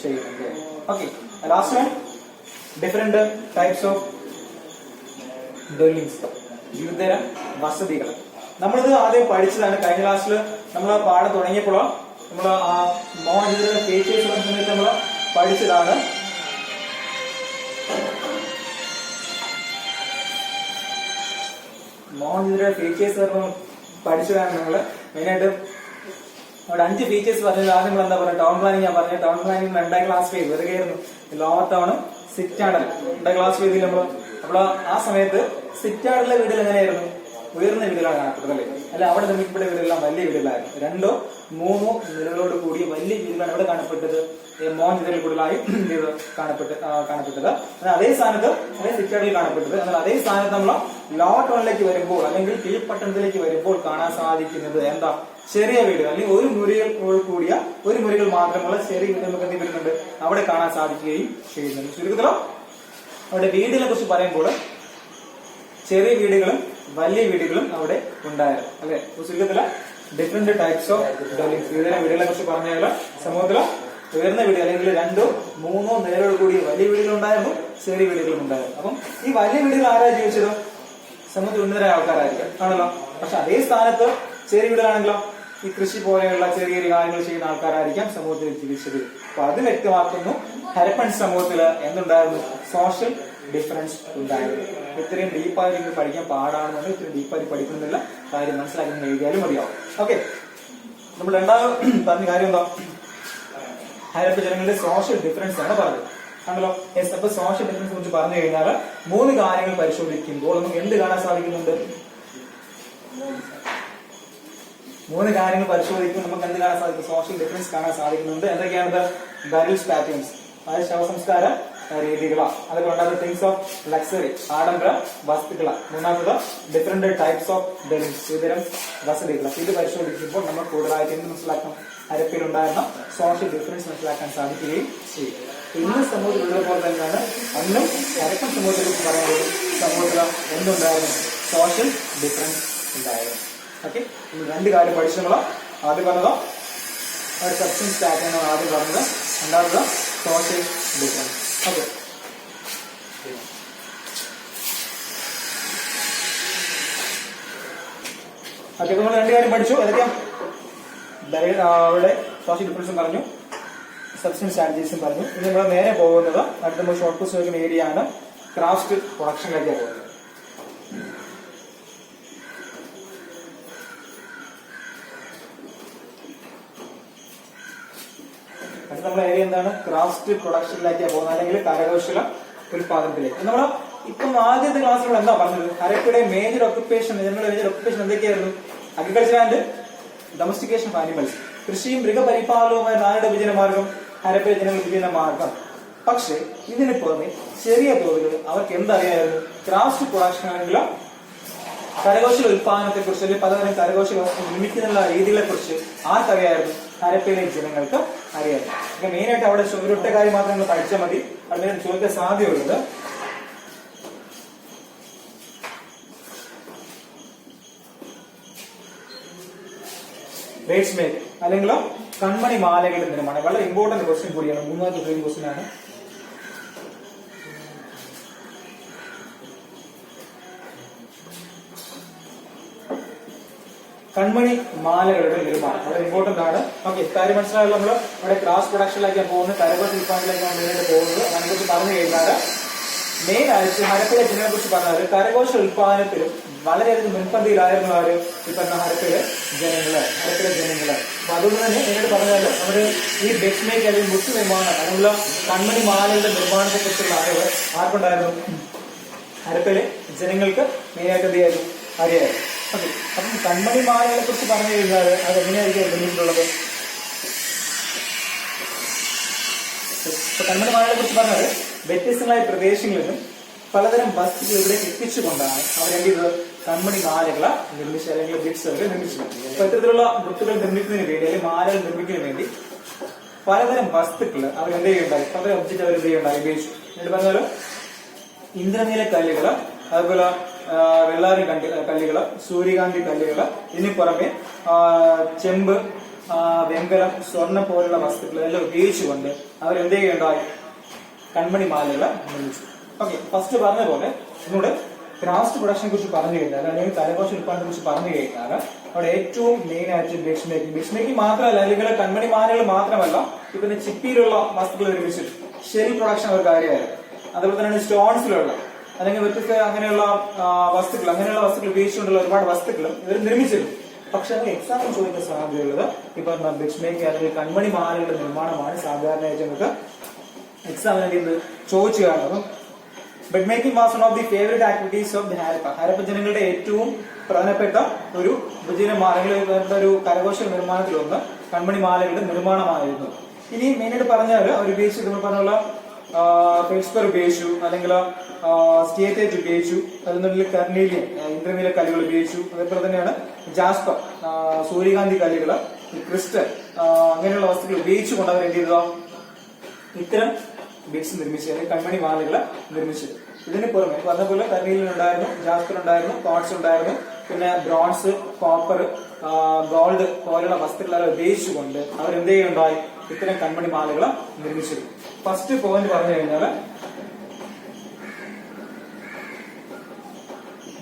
ചെയ്യുന്നുണ്ട്. Okay, last one, different types of dwellings, വിവിധതരം വസതികൾ. നമ്മളിത് ആദ്യം പഠിച്ചതാണ്. കഴിഞ്ഞ ക്ലാസ്സിൽ നമ്മൾ പാഠം തുടങ്ങിയപ്പോൾ നമ്മൾ ആ മോഹൻജദാരോ ഫീച്ചേഴ്സ് സമയത്ത് നമ്മൾ പഠിച്ചതാണ്. മോഹൻജദാരോ ഫീച്ചേഴ്സ് പഠിച്ചതാണ്. നമ്മൾ മെയിനായിട്ട് അവിടെ 5 ഫീച്ചേഴ്സ് പറഞ്ഞത്. ആദ്യം നമ്മൾ എന്താ പറയുക? Town planning. ഞാൻ പറഞ്ഞ ടൗൺ പ്ലാനിങ് 2ാം ക്ലാസ് ചെയ്തു വരികയായിരുന്നു. ലോവർ ടൗണും സിറ്റാഡൽ 2ാം ക്ലാസ് ചെയ്തില്ല നമ്മൾ. അപ്പോൾ ആ സമയത്ത് സിറ്റാഡലിലെ വീടുകൾ എങ്ങനെയായിരുന്നു? ഉയർന്ന വീടുകളാണ് കാണപ്പെട്ടത്, അല്ലെ? അവിടെ നിർമ്മിക്കപ്പെട്ട വീടുകളെല്ലാം വലിയ വീടുകളായിരുന്നു. 2ഓ 3ഓ നിലകളോട് കൂടിയ വലിയ വീടുകളാണ് ഇവിടെ കാണപ്പെട്ടത്. മോഹൻജദാരോയിൽ കൂടുതലായി കാണപ്പെട്ടത്. അതേ സ്ഥാനത്ത് അതേ സിറ്റാഡലിൽ കാണപ്പെട്ടത്. എന്നാൽ അതേ സ്ഥാനത്ത് നമ്മൾ ലോവർ ടൗണിലേക്ക് വരുമ്പോൾ അല്ലെങ്കിൽ കീഴ്പട്ടണത്തിലേക്ക് വരുമ്പോൾ കാണാൻ സാധിക്കുന്നത് എന്താ? ചെറിയ വീടുകൾ, അല്ലെങ്കിൽ ഒരു മുറികൾ മാത്രമുള്ള ചെറിയ വീടുകൾ നമുക്ക് എന്ത് അവിടെ കാണാൻ സാധിക്കുകയും ചെയ്യുന്നുണ്ട്. ചുരുക്കത്തിലോ അവിടെ വീടുകളെ കുറിച്ച് പറയുമ്പോൾ ചെറിയ വീടുകളും വലിയ വീടുകളും അവിടെ ഉണ്ടായിരുന്നു അല്ലെ. ചുരുക്കത്തില് ഡിഫറെന്റ് ടൈപ്സ് ഓഫ് ഡെലിങ്സ്, വിവിധ വീടുകളെ കുറിച്ച് പറഞ്ഞാൽ സമൂഹത്തില് ഉയർന്ന വീട് അല്ലെങ്കിൽ 2 3 നിലയോട് കൂടി വലിയ വീടുകളുണ്ടായിരുന്നു, ചെറിയ വീടുകളും ഉണ്ടായിരുന്നു. അപ്പം ഈ വലിയ വീടുകൾ ആരാ ജീവിച്ചത്? സമൂഹത്തിൽ ഉന്നതരായ ആൾക്കാരായിരിക്കും ആണല്ലോ. പക്ഷെ അതേ സ്ഥാനത്ത് ചെറിയ വീടുകളാണെങ്കിലോ ഈ കൃഷി പോലെയുള്ള ചെറിയ ചെറിയ കാര്യങ്ങൾ ചെയ്യുന്ന ആൾക്കാരായിരിക്കാം സമൂഹത്തിൽ ജീവിച്ചത്. അപ്പൊ അത് വ്യക്തമാക്കുന്നു ഹരപ്പൻ സമൂഹത്തിൽ എന്തുണ്ടായിരുന്നു? സോഷ്യൽ ഡിഫറൻസ് ഉണ്ടായിരുന്നു. ഇത്രയും ഡീപ്പായിട്ട് പഠിക്കാൻ പാടാണെന്നുണ്ട്, ഇത്രയും ഡീപ്പായിട്ട് പഠിക്കുന്നില്ല, കാര്യം മനസ്സിലാക്കി എഴുതിയാലും മതിയാവും. ഓക്കെ, നമ്മൾ രണ്ടാമത് പറഞ്ഞ കാര്യം എന്താ? ഹരപ്പ ജനങ്ങളുടെ സോഷ്യൽ ഡിഫറൻസ് ആണ് പറഞ്ഞത് ആണല്ലോ. അപ്പൊ സോഷ്യൽ ഡിഫറൻസ് കുറിച്ച് പറഞ്ഞു കഴിഞ്ഞാൽ 3 കാര്യങ്ങൾ പരിശോധിക്കുമ്പോൾ നമുക്ക് എന്ത് കാണാൻ സാധിക്കുന്നുണ്ട്? 3 കാര്യങ്ങൾ പരിശോധിക്കുമ്പോൾ നമുക്ക് എന്ത് കാണാൻ സാധിക്കും? സോഷ്യൽ ഡിഫറൻസ് കാണാൻ സാധിക്കുന്നുണ്ട്. എന്തൊക്കെയാണത്? ബറിയൽസ് പാറ്റേൺസ്, അതായത് ശവസംസ്കാര രീതികളാണ്. അതൊക്കെ ഉണ്ടാകുന്ന തിങ്സ് ഓഫ് ലക്സറി, ആഡംബര വസ്തുക്കള. മൂന്നാമത് ഡിഫറെന്റ് ടൈപ്സ് ഓഫ് ഡെലിങ്സ്, വിവിധതരം വസതികൾ. ഇത് പരിശോധിക്കുമ്പോൾ നമ്മൾ കൂടുതലായിട്ട് എന്ത് മനസ്സിലാക്കണം? ഹരപ്പയിൽ ഉണ്ടായിരുന്ന സോഷ്യൽ ഡിഫറൻസ് മനസ്സിലാക്കാൻ സാധിക്കുകയും ചെയ്യും. ഇന്ന് സമൂഹത്തിലുള്ള പോലെ തന്നെയാണ് അന്നും ഹരപ്പൻ സമൂഹത്തെ കുറിച്ച് പറയുന്നത്. സമൂഹത്തിൽ എന്തുണ്ടായിരുന്നു? സോഷ്യൽ ഡിഫറൻസ് ഉണ്ടായിരുന്നു. ഓക്കെ, 2 കാര്യം പഠിച്ചത്. ആദ്യം പറഞ്ഞത് ഒരു സബ്സ്റ്റൻസ് പാറ്റേൺ ആണ് ആദ്യം പറഞ്ഞത്, രണ്ടാമത് സോഷ്യൽ ഡിഫറൻസ്. ഓക്കെ, ഓക്കെ, നമ്മൾ 2 കാര്യം പഠിച്ചു. ഏതൊക്കെയാ? അവരുടെ സോഷ്യൽ ഡിഫറൻസും പറഞ്ഞു, സബ്സ്റ്റൻസ് സ്ട്രാറ്റജീസും പറഞ്ഞു. ഇനി നമ്മൾ നേരെ പോകുന്നത് അടുത്ത നമ്മൾ ഷോർട്ട് കോഴ്സ് വയ്ക്കുന്ന ഏരിയ ആണ്, ക്രാഫ്റ്റ് പ്രൊഡക്ഷനിലേക്കാണ് പോകുന്നത്. അടുത്ത നമ്മുടെ ഏരിയ എന്താണ്? ക്രാഫ്റ്റ് പ്രൊഡക്ഷനിലേക്കാണ് പോകുന്നത്, അല്ലെങ്കിൽ കരകൗശല ഉൽപാദനത്തിലേക്ക്. നമ്മൾ ഇപ്പം ആദ്യത്തെ ക്ലാസ്സിൽ എന്താ പറഞ്ഞത്? ഹരപ്പയുടെ മേജർ ഒക്കുപേഷൻ, ജനങ്ങളുടെ മേജർ ഒക്കുപേഷൻ എന്തൊക്കെയായിരുന്നു? Agriculture and domestication of animals, കൃഷിയും മൃഗപരിപാലനവുമായ 4 വിഭജനമാർഗം ഹരപ്പ ജനങ്ങൾ വിഭജനമാർഗം. പക്ഷെ ഇതിന് പുറമെ ചെറിയ തോതിൽ അവർക്ക് എന്തറിയായിരുന്നു? ക്രാഫ്റ്റ് പ്രൊഡക്ഷൻ ആണെങ്കിലോ കരകൗശല ഉൽപാദനത്തെ കുറിച്ച്, അല്ലെങ്കിൽ പലതരം കരകൗശല നിർമ്മിക്കുന്ന രീതികളെ കുറിച്ച് ആർക്കറിയായിരുന്നു? ഹരപ്പയിലെ ജനങ്ങൾക്ക് അറിയായിരുന്നു. അപ്പൊ മെയിൻ ആയിട്ട് അവിടെ ഒരൊറ്റ കാര്യം മാത്രം നിങ്ങൾ പഠിച്ചാൽ മതി, അതിന് ചോദിക്കാൻ സാധ്യതയുള്ളത് ബേഡ്സ് മേക്ക് അല്ലെങ്കിൽ കൺമണി മാലകളുടെ നിർമ്മാണം. വളരെ ഇമ്പോർട്ടന്റ് ക്വസ്റ്റ്യൻ കൂടിയാണ്, 3ാമത്തെ ക്വസ്റ്റ്യൻ ആണ്. കൺമണി മാലകളുടെ നിർമ്മാണം വളരെ ഇമ്പോർട്ടന്റ് ആണ്. ഓക്കെ, കാര്യം മനസ്സിലായല്ലോ. നമ്മൾ ഇവിടെ ക്രാഫ്റ്റ് പ്രൊഡക്ഷനിലേക്കാണ് പോകുന്നത്, കരകൗശല ഉൽപാദനത്തിലേക്കാണ് മെയിനായിട്ട് പോകുന്നത്. അതിനെക്കുറിച്ച് പറഞ്ഞു കഴിഞ്ഞാൽ മെയിൻ ആയിട്ട് ഹരപ്പയിലെ ജനങ്ങളെ കുറിച്ച് പറഞ്ഞാൽ കരകൗശല ഉൽപാദനത്തിലും വളരെയധികം മുൻപന്തിയിലായിരുന്നു ആര്? ഈ പറഞ്ഞ ഹരപ്പയിലെ ജനങ്ങള്. അപ്പൊ അതുകൊണ്ട് തന്നെ എന്നോട് പറഞ്ഞാൽ നമ്മുടെ ഈ ബെഡ് മേക്ക് അല്ലെങ്കിൽ മുത്ത് നിർമ്മാണം, അതിനുള്ള കൺമണി മാലകളുടെ നിർമ്മാണത്തെ കുറിച്ചുള്ള അറിവ് ആർക്കുണ്ടായിരുന്നു? ഹരപ്പയിലെ ജനങ്ങൾക്ക് മെയിനായിട്ട് എന്ത് ചെയ്യായിരുന്നു? അറിയായിരുന്നു. ഓക്കെ, അപ്പം കൺമണി മാലകളെ കുറിച്ച് പറഞ്ഞു കഴിഞ്ഞാൽ അത് എങ്ങനെയായിരിക്കും ബന്ധപ്പെട്ടുള്ളത്? കൺമണി മാലകളെ കുറിച്ച് പറഞ്ഞാൽ വ്യത്യസ്തങ്ങളായ പ്രദേശങ്ങളിൽ നിന്നും പലതരം വസ്തുക്കൾ ഇവിടെ എത്തിച്ചുകൊണ്ടാണ് അവരെന്ത് ചെയ്തത്? കൺമണി മാലകളെ നിർമ്മിച്ചത്, അല്ലെങ്കിൽ ബിഡ്സുകൾ നിർമ്മിച്ചത്. അപ്പൊ ഇത്തരത്തിലുള്ള വൃത്തുകൾ നിർമ്മിക്കുന്നതിന് വേണ്ടി, അല്ലെങ്കിൽ മാലകൾ നിർമ്മിക്കുന്നതിന് വേണ്ടി പലതരം വസ്തുക്കൾ അവരെന്ത് ചെയ്യുണ്ടായി? പലതരം ഒബ്ജക്റ്റ് അവർ എന്ത് ചെയ്യുണ്ടായി? ഉപയോഗിച്ചു. എന്നിട്ട് പറഞ്ഞാൽ ഇന്ദ്രനീല കല്ലുകള്, അതുപോലെ വെള്ളാരി കല്ലുകള്, സൂര്യകാന്തി കല്ലുകള്, ഇതിന് പുറമെ ചെമ്പ്, വെങ്കലം, സ്വർണം പോലുള്ള വസ്തുക്കളെല്ലാം ഉപയോഗിച്ചുകൊണ്ട് അവരെന്ത് ചെയ്യുണ്ടായി? കൺമണി മാലകളെ നിർമ്മിച്ചു. ഓക്കെ, ഫസ്റ്റ് പറഞ്ഞ പോലെ ഒന്നുകൂടെ ക്രാഫ്റ്റ് പ്രൊഡക്ഷനെ കുറിച്ച് പറഞ്ഞു കഴിഞ്ഞാൽ, അല്ലെങ്കിൽ കരകൗശല ഉൽപ്പാദനത്തെ കുറിച്ച് പറഞ്ഞു കഴിഞ്ഞാൽ അവിടെ ഏറ്റവും മെയിൻ ആയിട്ട് ബെഡ് മേക്കിംഗ് മാത്രമല്ല, അല്ലെങ്കിൽ കൺമണി മാലകൾ മാത്രമല്ല, ഇപ്പൊ ചിപ്പിയിലുള്ള വസ്തുക്കൾ നിർമ്മിച്ചിട്ട് ഷെൽ പ്രൊഡക്ഷൻ ഒരു കാര്യമായിരുന്നു. അതുപോലെ തന്നെ സ്റ്റോൺസിലുള്ള അല്ലെങ്കിൽ വ്യത്യസ്ത അങ്ങനെയുള്ള വസ്തുക്കൾ ഉപയോഗിച്ചുകൊണ്ടുള്ള ഒരുപാട് വസ്തുക്കളും ഇവർ നിർമ്മിച്ചിരുന്നു. പക്ഷെ അത് എക്സാമിൽ ചോദിക്കാൻ സാധ്യതയുള്ളത് ഈ പറഞ്ഞ ബെഡ് മേക്കിംഗ് അല്ലെങ്കിൽ കൺമണി മാലകളുടെ നിർമ്മാണമാണ് സാധാരണയായിട്ട് നമുക്ക് എക്സാമിന് ചോദിച്ചു കാണുന്നത്. Bed making was one of the favourite activities of the Harappa. Harappa ജനങ്ങളുടെ ഏറ്റവും പ്രധാനപ്പെട്ട ഒരു ഒരു കരകൗശല നിർമ്മാണത്തിലൊന്ന് കൺമണി മാലകളുടെ നിർമ്മാണമായിരുന്നു. ഇനി മെയിനായിട്ട് പറഞ്ഞാൽ അവർ ഉപയോഗിച്ചത് നമ്മൾ പറഞ്ഞുള്ള ഫെൽസ്പർ ഉപയോഗിച്ചു, അല്ലെങ്കിൽ സ്റ്റേറ്റേജ് ഉപയോഗിച്ചു, അതിനുള്ളിൽ കർണീലിയം ഇന്ദ്രനീല കല്ലുകൾ ഉപയോഗിച്ചു. അതേപോലെ തന്നെയാണ് ജാസ്പർ, സൂര്യകാന്തി കല്ലുകൾ, ക്രിസ്റ്റൽ അങ്ങനെയുള്ള വസ്തുക്കൾ ഉപയോഗിച്ചുകൊണ്ട് അവർ എന്ത് ചെയ്തോ ഇത്തരം ബിഡ്സ് നിർമ്മിച്ചത്, അല്ലെങ്കിൽ കൺമണി മാലകളെ നിർമ്മിച്ചത്. ഇതിന് പുറമെ പറഞ്ഞ പോലെ കർണീലിയൻ ഉണ്ടായിരുന്നു, ജാസ്പർ ഉണ്ടായിരുന്നു, ക്വാർട്സ് ഉണ്ടായിരുന്നു, പിന്നെ ബ്രോൺസ്, കോപ്പർ, ഗോൾഡ് പോലുള്ള വസ്തുക്കളെല്ലാം ഉപയോഗിച്ചുകൊണ്ട് അവർ എന്ത് ചെയ്യുന്നുണ്ടായി ഇത്തരം കൺമണി മാലകൾ നിർമ്മിച്ചത്. ഫസ്റ്റ് പോയിന്റ് പറഞ്ഞു കഴിഞ്ഞാൽ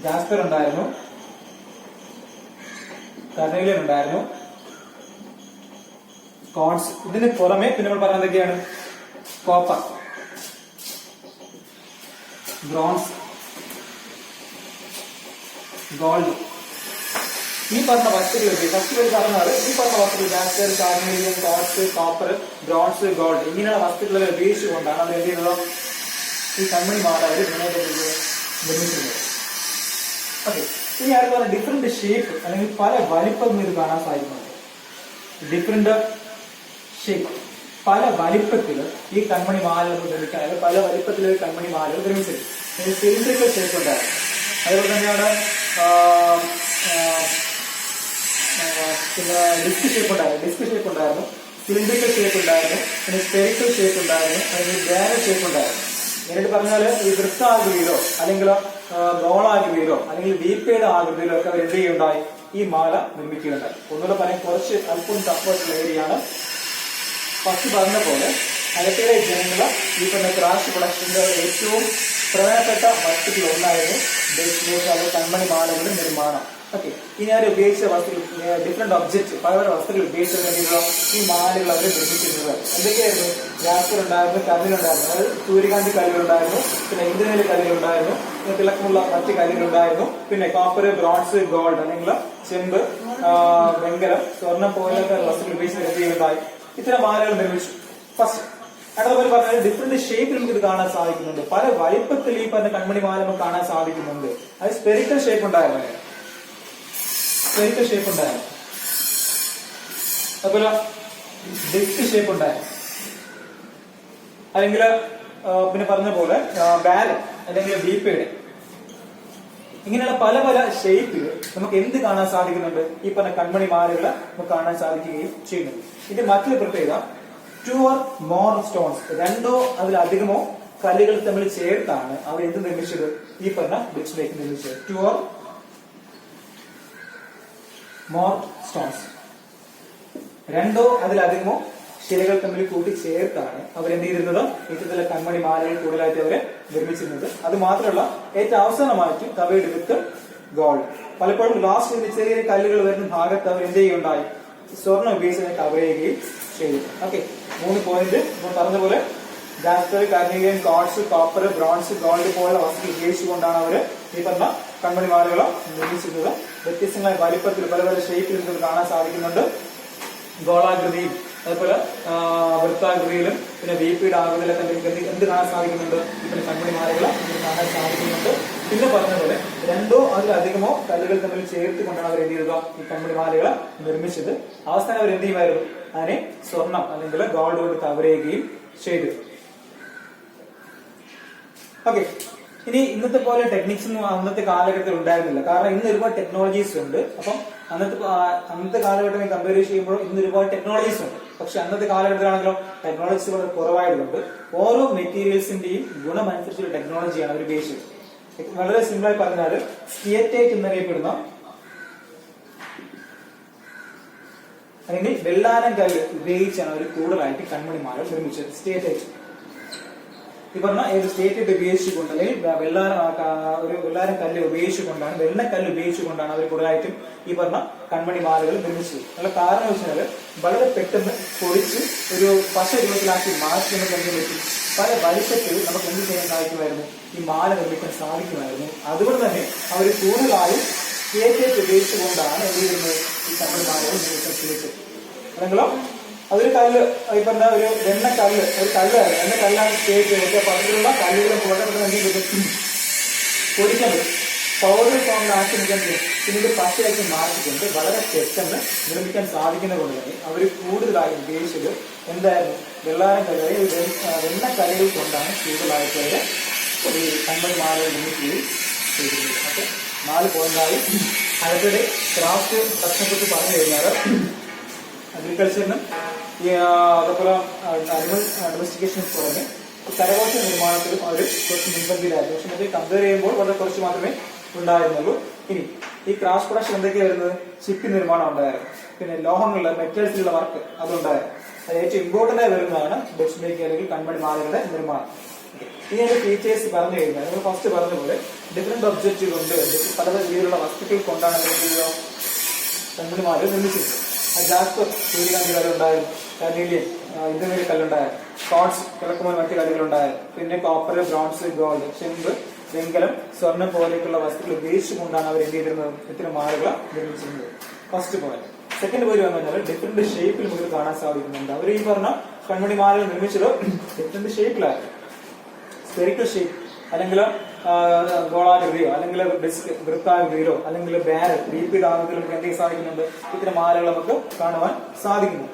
ജാസ്പർ ഉണ്ടായിരുന്നു, കർണീലിയൻ ഉണ്ടായിരുന്നു, ക്വാർട്സ്. ഇതിന് പുറമെ പിന്നെ നമ്മൾ പറഞ്ഞ എന്തൊക്കെയാണ്? Copper, bronze, gold. ഈ പറഞ്ഞ വസ്തുക്കൾ ഫസ്റ്റ് പറഞ്ഞാൽ ഈ പറഞ്ഞ വസ്തുക്കൾ jasper, carnelian, quartz, copper, bronze, gold ഇങ്ങനെയുള്ള വസ്തുക്കളെ ഉപയോഗിച്ചുകൊണ്ടാണ് അവർ എന്ത് ചെയ്യുന്നത് ഈ കൺമണി മാല അവർ നിർമ്മിക്കുന്നത്. ഓക്കെ, ഇനി ആര് പറഞ്ഞ ഡിഫറെന്റ് ഷേപ്പ് അല്ലെങ്കിൽ പല വലിപ്പം ഇത് കാണാൻ സാധിക്കുന്നുണ്ട്. ഡിഫറെന്റ് ഷേപ്പ്, പല വലിപ്പത്തിൽ ഈ കൺമണി മാലകൾ നിർമ്മിക്കാൻ പല വലിപ്പത്തിൽ കൺമണി മാലകൾ നിർമ്മിച്ചത്. സിലിണ്ടറിക്കൽ ഷേപ്പ് ഉണ്ടായിരുന്നു, അതുപോലെ തന്നെയാണ് പിന്നെ ഡിസ്ക് ഷേപ്പ് ഉണ്ടായിരുന്നു, സിലിണ്ടറിക്കൽ ഷേപ്പ് ഉണ്ടായിരുന്നു, പിന്നെ സ്പെറിക്കൽ ഷേപ്പ് ഉണ്ടായിരുന്നു, അല്ലെങ്കിൽ ബാനർ ഷേപ്പ് ഉണ്ടായിരുന്നു. നേരിട്ട് പറഞ്ഞാൽ ഈ വൃത്താകൃതിയിലോ അല്ലെങ്കിൽ ഗോളാകൃതിയിലോ അല്ലെങ്കിൽ വീപ്പയുടെ ആകൃതിയിലോ ഒക്കെ അവർ എന്ത് ചെയ്യുണ്ടായി ഈ മാല നിർമ്മിക്കുകയുണ്ടായി. ഒന്നുകൂടെ പറയാൻ കുറച്ച് അല്പം ടഫായിട്ടുള്ള ഏരിയയാണ്. ഫസ്റ്റ് പറഞ്ഞ പോലെ ഹരപ്പയിലെ ജനങ്ങൾ ഈ പറഞ്ഞ ക്രാഷ് പ്രൊഡക്ഷന്റെ ഏറ്റവും പ്രധാനപ്പെട്ട വസ്തുക്കൾ ഒന്നായിരുന്നു കൺമണി മാലകളുടെ നിർമ്മാണം. ഓക്കെ, ഇനി അവർ ഉപയോഗിച്ച വസ്തുക്കൾ ഡിഫറെന്റ് ഒബ്ജക്ട് പല പല വസ്തുക്കൾ ഉപയോഗിച്ചത് വേണ്ടിയുള്ള ഈ മാലകൾ അവർ നിർമ്മിച്ചിരുന്നത് എന്തൊക്കെയായിരുന്നു? ജാസ്പർ ഉണ്ടായിരുന്നു, കല്ലുണ്ടായിരുന്നു, അതായത് സൂര്യകാന്തി കല്ലുകളുണ്ടായിരുന്നു, പിന്നെ ഇന്ദ്രനീല കല്ലുകളുണ്ടായിരുന്നു, പിന്നെ തിളക്കമുള്ള മറ്റ് കല്ലുകളുണ്ടായിരുന്നു, പിന്നെ കോപ്പർ, ബ്രോൺസ്, ഗോൾഡ് അല്ലെങ്കിൽ ചെമ്പ്, വെങ്കലം, സ്വർണ്ണം പോലത്തെ വസ്തുക്കൾ ഉപയോഗിച്ച് എന്ത് ചെയ്യുന്നുണ്ടായി ഇത്തരം മാലകൾ നിർമ്മിച്ചു. ഫസ്റ്റ് അടുത്തപോലെ പറഞ്ഞാൽ ഡിഫറെന്റ് ഷേപ്പിൽ നമുക്ക് ഇത് കാണാൻ സാധിക്കുന്നുണ്ട്. പല വലിപ്പത്തിൽ ഈ പറഞ്ഞ കൺമണി മാല നമുക്ക് കാണാൻ സാധിക്കുന്നുണ്ട്. അത് സ്പെറിക്കൽ ഷേപ്പ് ഉണ്ടായിരുന്നു, അതുപോലെ ഡിസ്ക് ഷേപ്പ് ഉണ്ടായിരുന്നു, അല്ലെങ്കിൽ പിന്നെ പറഞ്ഞ പോലെ ബാരൽ അല്ലെങ്കിൽ ബീപ്പയുടെ ഇങ്ങനെയുള്ള പല പല ഷേപ്പിൽ നമുക്ക് എന്ത് കാണാൻ സാധിക്കുന്നുണ്ട്? ഈ പറഞ്ഞ കൺമണി മാലകൾ നമുക്ക് കാണാൻ സാധിക്കുകയും ചെയ്യുന്നുണ്ട്. ഇത് മറ്റൊരു പ്രത്യേകത, 2 or more stones, രണ്ടോ അതിലധികമോ കല്ലുകൾ തമ്മിൽ ചേർത്താണ് അവർ എന്ത് നിർമ്മിച്ചത്? ഈ പറഞ്ഞ ബ്രിഡ്ജിലേക്ക് നിർമ്മിച്ചത്. 2 or more stones, രണ്ടോ അതിലധികമോ ശിലകൾ തമ്മിൽ കൂട്ടി ചേർത്താണ് അവർ എന്ത് ചെയ്തിരുന്നത് ഇത്തരത്തിലുള്ള കൺമണി മാലകൾ കൂടുതലായിട്ട് അവരെ നിർമ്മിച്ചിരുന്നത്. അത് മാത്രമല്ല ഏറ്റവും അവസാനമായിട്ട് കവേർഡ് വിത്ത് ഗോൾഡ്. പലപ്പോഴും ലാസ്റ്റ് ചെറിയ കല്ലുകൾ വരുന്ന ഭാഗത്ത് അവർ എന്ത് ചെയ്യുകയുണ്ടായി സ്വർണ്ണം ഉപയോഗിച്ച് കവർ ചെയ്യുകയും ചെയ്തു. ഓക്കെ, 3 പോയിന്റ് പറഞ്ഞ പോലെ jasper, carnelian, quartz, copper, bronze, gold പോലുള്ള വസ്തുക്കൾ ഉപയോഗിച്ചുകൊണ്ടാണ് അവർ ഈ പറഞ്ഞ കൺമണി മാലകൾ നിർമ്മിച്ചിരുന്നത്. വ്യത്യസ്തങ്ങളായ വലിപ്പത്തിൽ പല പല ഷേപ്പിൽ നമുക്ക് കാണാൻ സാധിക്കുന്നുണ്ട്. ഗോളാകൃതിയും അതുപോലെ വൃത്താകൃതിയിലും പിന്നെ വീപ്പിയുടെ ആകൃതിയിലൊക്കെ എന്ത് കാണാൻ സാധിക്കുന്നുണ്ട്? ഇപ്പം കൺമണി മാലകൾ കാണാൻ സാധിക്കുന്നുണ്ട്. പിന്നെ പറഞ്ഞതുപോലെ രണ്ടോ അതിലധികമോ കല്ലുകൾ തമ്മിൽ ചേർത്ത് കൊണ്ടാണ് അവർ എന്ത് ചെയ്യുക ഈ കൺമണി മാലകൾ നിർമ്മിച്ചത്. അവസാനം അവർ എന്ത് ചെയ്യുമായിരുന്നു? അതിനെ സ്വർണം അല്ലെങ്കിൽ ഗോൾഡ് കൊണ്ട് കവർ ചെയ്യുകയും ചെയ്തു. ഓക്കെ, ഇനി ഇന്നത്തെ പോലെ ടെക്നിക്സ് ഒന്നും അന്നത്തെ കാലഘട്ടത്തിൽ ഉണ്ടായിരുന്നില്ല. കാരണം ഇന്ന് ഒരുപാട് ടെക്നോളജീസ് ഉണ്ട്. അപ്പം അന്നത്തെ കാലഘട്ടമായി കമ്പയർ ചെയ്യുമ്പോൾ ഇന്ന് ഒരുപാട് ടെക്നോളജീസ് ഉണ്ട്. പക്ഷെ അന്നത്തെ കാലഘട്ടത്തിലാണെങ്കിലോ ടെക്നോളജീസ് വളരെ കുറവായതുകൊണ്ട് ഓരോ മെറ്റീരിയൽസിന്റെയും ഗുണമനുസരിച്ചുള്ള ടെക്നോളജിയാണ് അവർ ഉപയോഗിച്ചത്. വളരെ സിമ്പിൾ ആയി പറഞ്ഞാൽ സ്റ്റിയറ്റേറ്റ് എന്നറിയപ്പെടുന്ന അല്ലെങ്കിൽ വെള്ളാരം കല്ല് ഉപയോഗിച്ചാണ് അവർ കൂടുതലായിട്ട് കൺമണി മാല നിർമ്മിച്ചത്. സ്റ്റിയറ്റേറ്റ് ഈ പറഞ്ഞ ഏത് സ്റ്റേറ്റ് ഉപയോഗിച്ചുകൊണ്ട് അല്ലെങ്കിൽ വെള്ളാരം കല്ല് ഉപയോഗിച്ചുകൊണ്ടാണ് വെണ്ണക്കല്ല് ഉപയോഗിച്ചുകൊണ്ടാണ് അവർ കൂടുതലായിട്ടും ഈ പറഞ്ഞ കൺമണി മാലകൾ നിർമ്മിച്ചത്. അതിനുള്ള കാരണം വെച്ചാൽ വളരെ പെട്ടെന്ന് പൊടിച്ച് ഒരു പശ രൂപത്തിലാക്കി മാറ്റുന്ന പറ്റും. പല വലിപ്പത്തിൽ നമുക്ക് എന്ത് ചെയ്യാൻ സാധിക്കുമായിരുന്നു? ഈ മാല നിർമ്മിക്കാൻ സാധിക്കുമായിരുന്നു. അതുകൊണ്ട് തന്നെ അവർ കൂടുതലായും സ്റ്റേറ്റ് ഉപയോഗിച്ചുകൊണ്ടാണ് എന്ത് ചെയ്യുന്നത് ഈ കൺമണി മാലകൾ നിർമ്മിക്കാൻ ശ്രമിച്ചത്. അല്ലെങ്കിലോ അതൊരു കല്ല് ഈ പറഞ്ഞ ഒരു വെണ്ണക്കല്ല്, ഒരു കല്ലാണ്, എണ്ണക്കല്ലാണ് സ്റ്റേറ്റ് ചെയ്തത്. അപ്പൊ അതിലുള്ള കല്ലുകളും പുറത്തെടുത്ത് എന്ത് പറ്റും? പൊടിക്കാൻ പറ്റും. പൗഡർ ഫോമിലാക്കി നിൽക്കാൻ പറ്റും. പിന്നീട് പശയാക്കി മാറ്റിക്കൊണ്ട് വളരെ പെട്ടെന്ന് നിർമ്മിക്കാൻ സാധിക്കുന്നത് കൊണ്ട് തന്നെ അവർ കൂടുതലായി ഉപയോഗിച്ചത് എന്തായിരുന്നു? വെള്ളാരം കല്ല്, വെണ്ണക്കല്ലുകൾ കൊണ്ടാണ് കൂടുതലായിട്ട് അവര് ഈ കൺമണി മാലകൾ നിർമ്മിക്കുകയും ചെയ്തിരുന്നത്. അപ്പൊ 4 പോയിന്റായി. അടുത്തിടെ ക്രാഫ്റ്റ് പ്രശ്നത്തെക്കുറിച്ച് പറഞ്ഞു കഴിഞ്ഞാൽ അഗ്രികൾച്ചറിനും അതേപോലെ അനിമൽ ഡൊമസ്റ്റിക്കേഷനും പുറമെ കരകൗശല നിർമ്മാണത്തിലും അവർ കുറച്ച് മുൻപന്തിയിലായിരുന്നു. പക്ഷെ ഇത് കമ്പയർ ചെയ്യുമ്പോൾ വളരെ കുറച്ച് മാത്രമേ ഉണ്ടായിരുന്നുള്ളൂ. ഇനി ഈ ക്രാഷ് പ്രൊഡക്ഷൻ എന്തൊക്കെയാ വരുന്നത്? ഷിപ്പ് നിർമ്മാണം ഉണ്ടായിരുന്നു, പിന്നെ ലോഹങ്ങളുടെ മെറ്റൽസിലുള്ള വർക്ക് അതുണ്ടായിരുന്നു. അത് ഏറ്റവും ഇമ്പോർട്ടന്റ് ആയി വരുന്നതാണ് ബെഡ് മേക്കിംഗ് അല്ലെങ്കിൽ കൺമണി മാലകളുടെ നിർമ്മാണം. ഇനി അതിന്റെ ഫീച്ചേഴ്സ് പറഞ്ഞു കഴിഞ്ഞാൽ നമ്മൾ ഫസ്റ്റ് പറഞ്ഞ പോലെ ഡിഫറെന്റ് ഒബ്ജക്റ്റുകൾ ഉണ്ട്, പല രീതിയിലുള്ള വസ്തുക്കൾ കൊണ്ടാണ് കൺമണി മാലകൾ നിർമ്മിച്ചിരുന്നത്. ജാസ്പർ സൂര്യകാന്തി കല്ലുണ്ടായിരുന്നു, കനീലിയൻ ഇന്ത്യൻ കല്ലുണ്ടായിരുന്നു, കോട്സ് കിഴക്കുമ്പോൾ മറ്റു കല്ലുകളുണ്ടായിരുന്നു, പിന്നെ കോപ്പർ, ബ്രോൺസ്, ഗോൾഡ്, ചെമ്പ്, വെങ്കലം, സ്വർണ്ണം പോലെയൊക്കെയുള്ള വസ്തുക്കൾ ഉപയോഗിച്ചുകൊണ്ടാണ് അവർ എന്ത് ചെയ്തിരുന്നത്? ഇത്തരം മാലകൾ നിർമ്മിച്ചിരുന്നത്. First point. സെക്കൻഡ് പോയിന്റ് വന്നു കഴിഞ്ഞാൽ ഡിഫറെന്റ് ഷേപ്പിൽ നമുക്ക് കാണാൻ സാധിക്കുന്നുണ്ട്. അവർ ഈ പറഞ്ഞ കൺമണി മാലകൾ നിർമ്മിച്ചത് ഡിഫറെന്റ് ഷേപ്പിലായിരുന്നു. സ്പെറിക്കൽ ഷേപ്പ്, അല്ലെങ്കിൽ ഗോളാകൃതിയോ, അല്ലെങ്കിൽ ഡിസ്ക് വൃത്താകൃതിയിലോ, അല്ലെങ്കിൽ ബാരൽ ദീപികാകൃതിയിലോ നമുക്ക് എന്ത് സാധിക്കുന്നുണ്ട്? ഇത്തരം മാലകൾ നമുക്ക് കാണുവാൻ സാധിക്കുന്നു.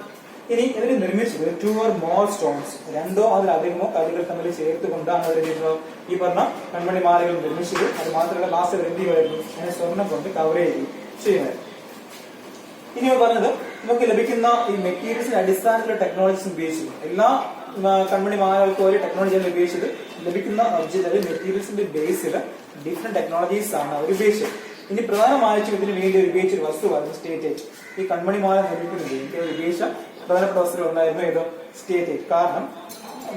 ഇനി ഇതിന് നിർമ്മിച്ചത് 2 or more സ്റ്റോൺസ്, രണ്ടോ അതിലധികമോ കല്ലുകൾ തമ്മിൽ ചേർത്ത് കൊണ്ടാണ് അവർ ഈ പറഞ്ഞ കൺമണി മാലകൾ നിർമ്മിച്ചത്. അത് മാത്രമല്ല ലാസ്റ്റ് അവർ എന്ത് ചെയ്യുമായിരുന്നു? അതിനെ സ്വർണ്ണം കൊണ്ട് കവർ ചെയ്യുമായിരുന്നു. ഇനി പറഞ്ഞത് നമുക്ക് ലഭിക്കുന്ന ഈ മെറ്റീരിയൽസിന്റെ അടിസ്ഥാനത്തിലുള്ള ടെക്നോളജീസ് ഉപയോഗിച്ചത് എല്ലാ കൺമണി മാലകൾക്ക് ഒരു ടെക്നോളജിയാണ് ഉപയോഗിച്ചത്. ലഭിക്കുന്ന ഒബ്ജക്റ്റ് മെറ്റീരിയൽസിന്റെ ബേസിൽ ഡിഫറെന്റ് ടെക്നോളജീസ് ആണ് അവർ ഉപയോഗിച്ചത്. ഇനി പ്രധാനമായിട്ടും ഇതിന് വേണ്ടി ഉപയോഗിച്ചൊരു വസ്തുവായിരുന്നു സ്റ്റേറ്റേറ്റ്. ഈ കൺമണി മാല നിർമ്മിക്കുന്നത് എനിക്ക് ഉപയോഗിച്ച പ്രധാനപ്പെട്ട വസ്തുക്കൾ ഉണ്ടായിരുന്നു ഏതോ സ്റ്റേറ്റേറ്റ്. കാരണം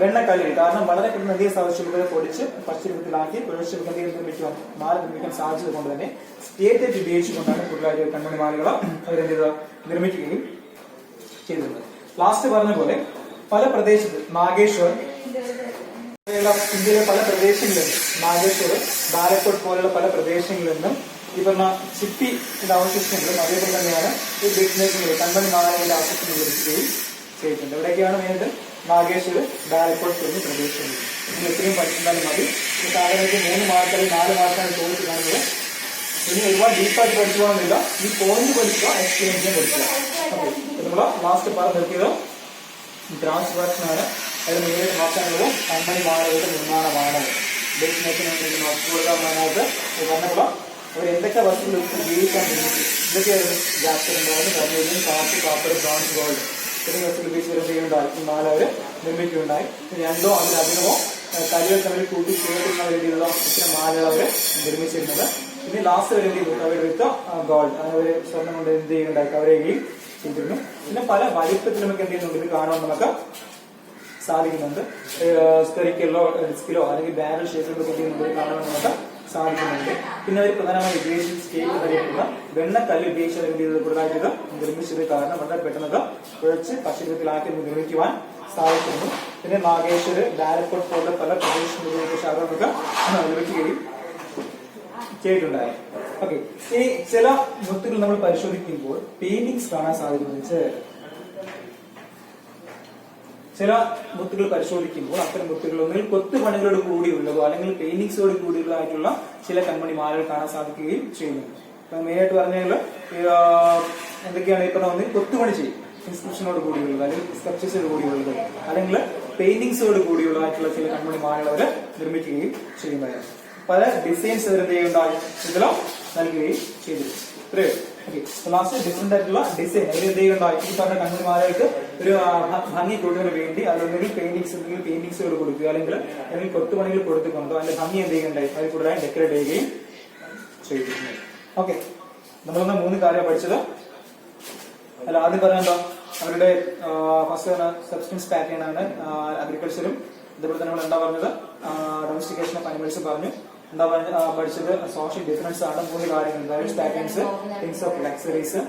വെണ്ണക്കല്ലിൽ കാരണം വളരെ പെട്ടെന്ന് അധികം സാധിച്ചുള്ളത് പൊടിച്ച് പച്ചരൂപത്തിലാക്കി കുഴച്ച് നിർമ്മിക്കുവാൻ മാല നിർമ്മിക്കാൻ സാധിച്ചത് കൊണ്ട് തന്നെ സ്റ്റേറ്റേറ്റ് ഉപയോഗിച്ചുകൊണ്ടാണ് കൂടുതലായിട്ട് കൺമണി മാലകൾ അവരെന്ത് നിർമ്മിക്കുകയും ചെയ്തിരുന്നത്. ലാസ്റ്റ് പറഞ്ഞ പോലെ പല പ്രദേശത്ത് നാഗേശ്വർ, ഇന്ത്യയിലെ പല പ്രദേശങ്ങളിൽ നിന്നും നാഗേശ്വർ, ബാലക്കോട്ട് പോലുള്ള പല പ്രദേശങ്ങളിൽ നിന്നും ഈ പറഞ്ഞ ചിപ്പിയുടെ അവശിഷ്ടങ്ങളും അതേപോലെ തന്നെയാണ് ഈ ബെഡ് മേക്കിംഗ് കൺമണി മാലകളുടെ അവശിഷ്ടങ്ങൾ ലഭിക്കുകയും ചെയ്തിട്ടുണ്ട്. ഇവിടെയൊക്കെയാണ് വേണ്ടത് നാഗേശ്വർ, ബാലക്കോട്ട് എന്നീ പ്രദേശങ്ങൾ. ഇനി എത്രയും പഠിച്ചിട്ടുണ്ടാലും മതി. ഈ സാധാരണയ്ക്ക് 3 മാർക്ക് അല്ലെങ്കിൽ 4 മാർക്കാണ് ചോദിച്ചു കാണുന്നത്. ഇനി ഒരുപാട് ഡീപ്പായിട്ട് പഠിച്ചുകൊള്ളുന്നില്ല, ഈ പോയിന്റ് പഠിക്കുക, എക്സ്പീരിയൻസിനെ പഠിക്കുക. ഓക്കെ, നമ്മൾ ലാസ്റ്റ് പറഞ്ഞു നിർത്തിയത് ട്രാൻസ്ഫറാക്ഷനാണ്. അതിന് നേരിട്ട് നോക്കാനുള്ളത് കൺമണി മാലകളുടെ നിർമ്മാണമാണ്. ബെഡ് മേക്കിംഗ് നോക്കി കൊടുക്കാനായിട്ട് പറഞ്ഞപ്പോൾ അവർ എന്തൊക്കെ വസ്തുക്കൾ ഉപയോഗിക്കാൻ വേണ്ടി ഇതൊക്കെയായിരുന്നു ജാസ്പർ ഉണ്ടായിരുന്നു, കർണീലിയൻ, കാപ്പ്, കോപ്പർ, ബ്രോൺസ്, ഗോൾഡ് തുടങ്ങിയ വസ്തുക്കൾ ഉപയോഗിച്ച് വരുകയുണ്ടായി. ഈ മാല അവർ നിർമ്മിക്കുകയുണ്ടായി. രണ്ടോ അതിലധികമോ കല്ലുകൾ തമ്മിൽ കൂട്ടി ചേർക്കുന്ന രീതിയിലുള്ള ഇത്തരം മാലകൾ അവർ നിർമ്മിച്ചിരുന്നത്. ഇനി ലാസ്റ്റ് വരെ എന്ത് ചെയ്തു? അവർ വിത്ത ഗോൾഡ് അവർ സ്വർണ്ണം കൊണ്ട് എന്ത് ചെയ്യുകയുണ്ടായി? കവർ ചെയ്യുകയും ചെയ്തിരുന്നു. പിന്നെ പല വലിപ്പത്തിൽ നമുക്ക് എന്ത് ചെയ്യുന്നുണ്ട്? ഇത് കാണാൻ നമുക്ക് സാധിക്കുന്നുണ്ട്. സ്പെറിക്കലോ ഡിസ്കിലോ അല്ലെങ്കിൽ ബാരൽ ഷേപ്പിലോ എന്ത് ചെയ്യുന്നുണ്ട്? കാണാൻ നമുക്ക് സാധിക്കുന്നുണ്ട്. പിന്നെ അവർ പ്രധാനമായി ഉപയോഗിച്ച് സ്കെയിൽ അറിയപ്പെടുന്ന വെണ്ണക്കല്ല് ഉപയോഗിച്ച് അവർ എന്ത് ചെയ്തത്? കൂടുതലായിട്ട് നിർമ്മിച്ചത് കാരണം വളരെ പെട്ടെന്ന് കുഴച്ച് പശുരൂപത്തിലാക്കി നിർമ്മിക്കുവാൻ സാധിക്കുന്നു. പിന്നെ നാഗേശ്വർ, ബാലക്കോട്ട് പോലുള്ള പല പ്രദേശങ്ങളിലേക്ക് ശാഖകൾക്ക് ലഭിക്കുകയും ചെയ്തിട്ടുണ്ടായി. ഓക്കെ, ഇനി ചില മുത്തുകൾ നമ്മൾ പരിശോധിക്കുമ്പോൾ പെയിന്റിങ്സ് കാണാൻ സാധിക്കുന്നത്. ചില മുത്തുകൾ പരിശോധിക്കുമ്പോൾ അത്തരം മുത്തുകൾ ഒന്നിൽ കൊത്തുപണികളോട് കൂടിയുള്ളതോ അല്ലെങ്കിൽ പെയിന്റിങ്സോട് കൂടിയുള്ളതായിട്ടുള്ള ചില കൺമണി മാലകൾ കാണാൻ സാധിക്കുകയും ചെയ്യുന്നു. മെയിനായിട്ട് പറഞ്ഞാൽ എന്തൊക്കെയാണ്? ഇപ്പൊ ഒന്നിൽ കൊത്തുപണി ചെയ്യും, ഇൻസ്ക്രിപ്ഷനോട് കൂടിയുള്ളത് അല്ലെങ്കിൽ സ്കൾപ്ചേഴ്സോട് കൂടിയുള്ളത് അല്ലെങ്കിൽ പെയിന്റിങ്സോട് കൂടിയുള്ളതായിട്ടുള്ള ചില കൺമണി മാലകൾ അവർ നിർമ്മിക്കുകയും ചെയ്യുന്നതായിരുന്നു. പല ഡിസൈൻസ് അവർ എന്ത് ചെയ്യുണ്ടായി? ഇതിലോ നൽകുകയും ചെയ്തിരുന്നു. ഇത്രയും ലാസ്റ്റ് ഡിഫറെന്റ് ആയിട്ടുള്ള ഡിസൈൻ അവർ എന്ത് ചെയ്യുണ്ടായി? ഈ പറഞ്ഞ കൺമണി മാലകൾക്ക് ഒരു ഭംഗി കൊടുക്കുന്നതിന് വേണ്ടി അതൊന്നെങ്കിൽ പെയിന്റിങ്സുകൾ കൊടുക്കുക അല്ലെങ്കിൽ കൊത്തുപണികൾ കൊടുത്തുകൊണ്ടോ അതിന്റെ ഭംഗി എന്ത് ചെയ്യുന്നുണ്ടായി? അവർ കൂടുതലായി ഡെക്കറേറ്റ് ചെയ്യുകയും ചെയ്തിരുന്നു. ഓക്കെ, നമ്മളൊന്ന് 3 കാര്യം പഠിച്ചത്. അല്ല, ആദ്യം പറയാനുണ്ടോ? അവരുടെ ഫസ്റ്റ് സബ്സ്റ്റൻസ് പാറ്റേൺ ആണ് അഗ്രികൾച്ചറും. ഇതേപോലെ തന്നെ നമ്മൾ എന്താ പറഞ്ഞത്? ഡൊമസ്റ്റിക്കേഷൻ ഓഫ് അനിമൽസ് പറഞ്ഞു. എന്താ പഠിച്ചത്? സോഷ്യൽ ഡിഫറൻസ് ആണ്. 3 കാര്യങ്ങൾ: values, patterns, things of luxuries.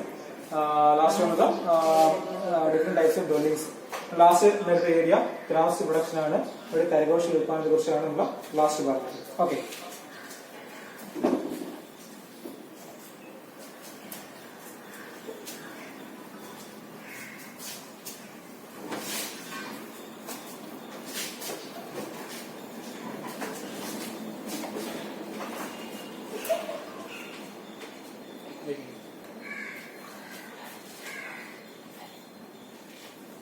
Last വന്നത് different types of dwellings. Last നേരത്തെ ഏരിയ ക്രാഫ്റ്റ് പ്രൊഡക്ഷൻ ആണ്. ഒരു കരകൗശല ഉൽപ്പാദനത്തെ കുറിച്ചാണ് നമ്മൾ ലാസ്റ്റ് പറഞ്ഞത്. ഓക്കെ,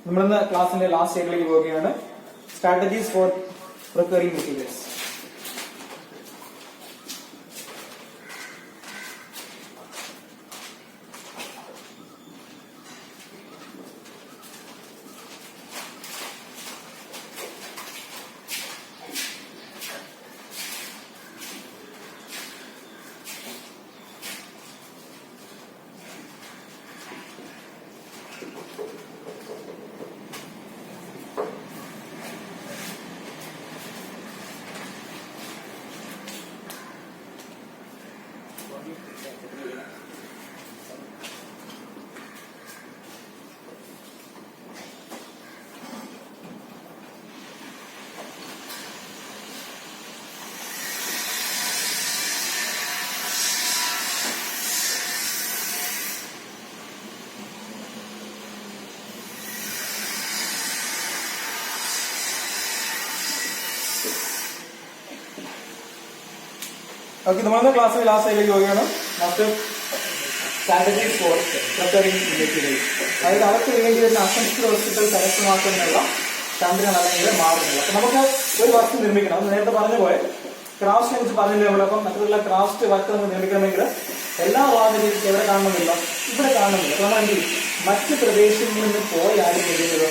നമ്മളിന്ന് ക്ലാസിന്റെ ലാസ്റ്റ് ഏരിയയിലേക്ക് പോവുകയാണ്. Strategies four procuring materials. Okay, നമ്മളുടെ ക്ലാസ്സിൽ ലാസ്റ്റ് ആയിലേക്ക് പോവുകയാണ്. Last strategies four preparing materials. അതായത് അവർക്ക് വേണ്ടി വരുന്ന അസംസ്കൃത വസ്തുക്കൾ കരസ്ഥമാക്കുന്നതിനുള്ള തന്ത്രങ്ങൾ അല്ലെങ്കിൽ മാർഗങ്ങൾ. അപ്പൊ നമുക്ക് ഒരു വസ്തു നിർമ്മിക്കണം. അത് നേരത്തെ പറഞ്ഞ പോലെ ക്രാഫ്റ്റിനെ കുറിച്ച് പറഞ്ഞില്ലേ നമ്മളപ്പം. മറ്റുള്ള ക്രാഫ്റ്റ് വർക്ക് നമ്മൾ നിർമ്മിക്കണമെങ്കിൽ എല്ലാ വാഹനങ്ങളും എവിടെ കാണണമെന്നില്ല, ഇവിടെ കാണണമെന്നില്ല. അപ്പൊ നമ്മൾ എന്ത് ചെയ്യും? മറ്റ് പ്രദേശങ്ങളിൽ നിന്ന് പോയി ആരും ചെയ്യുന്നത്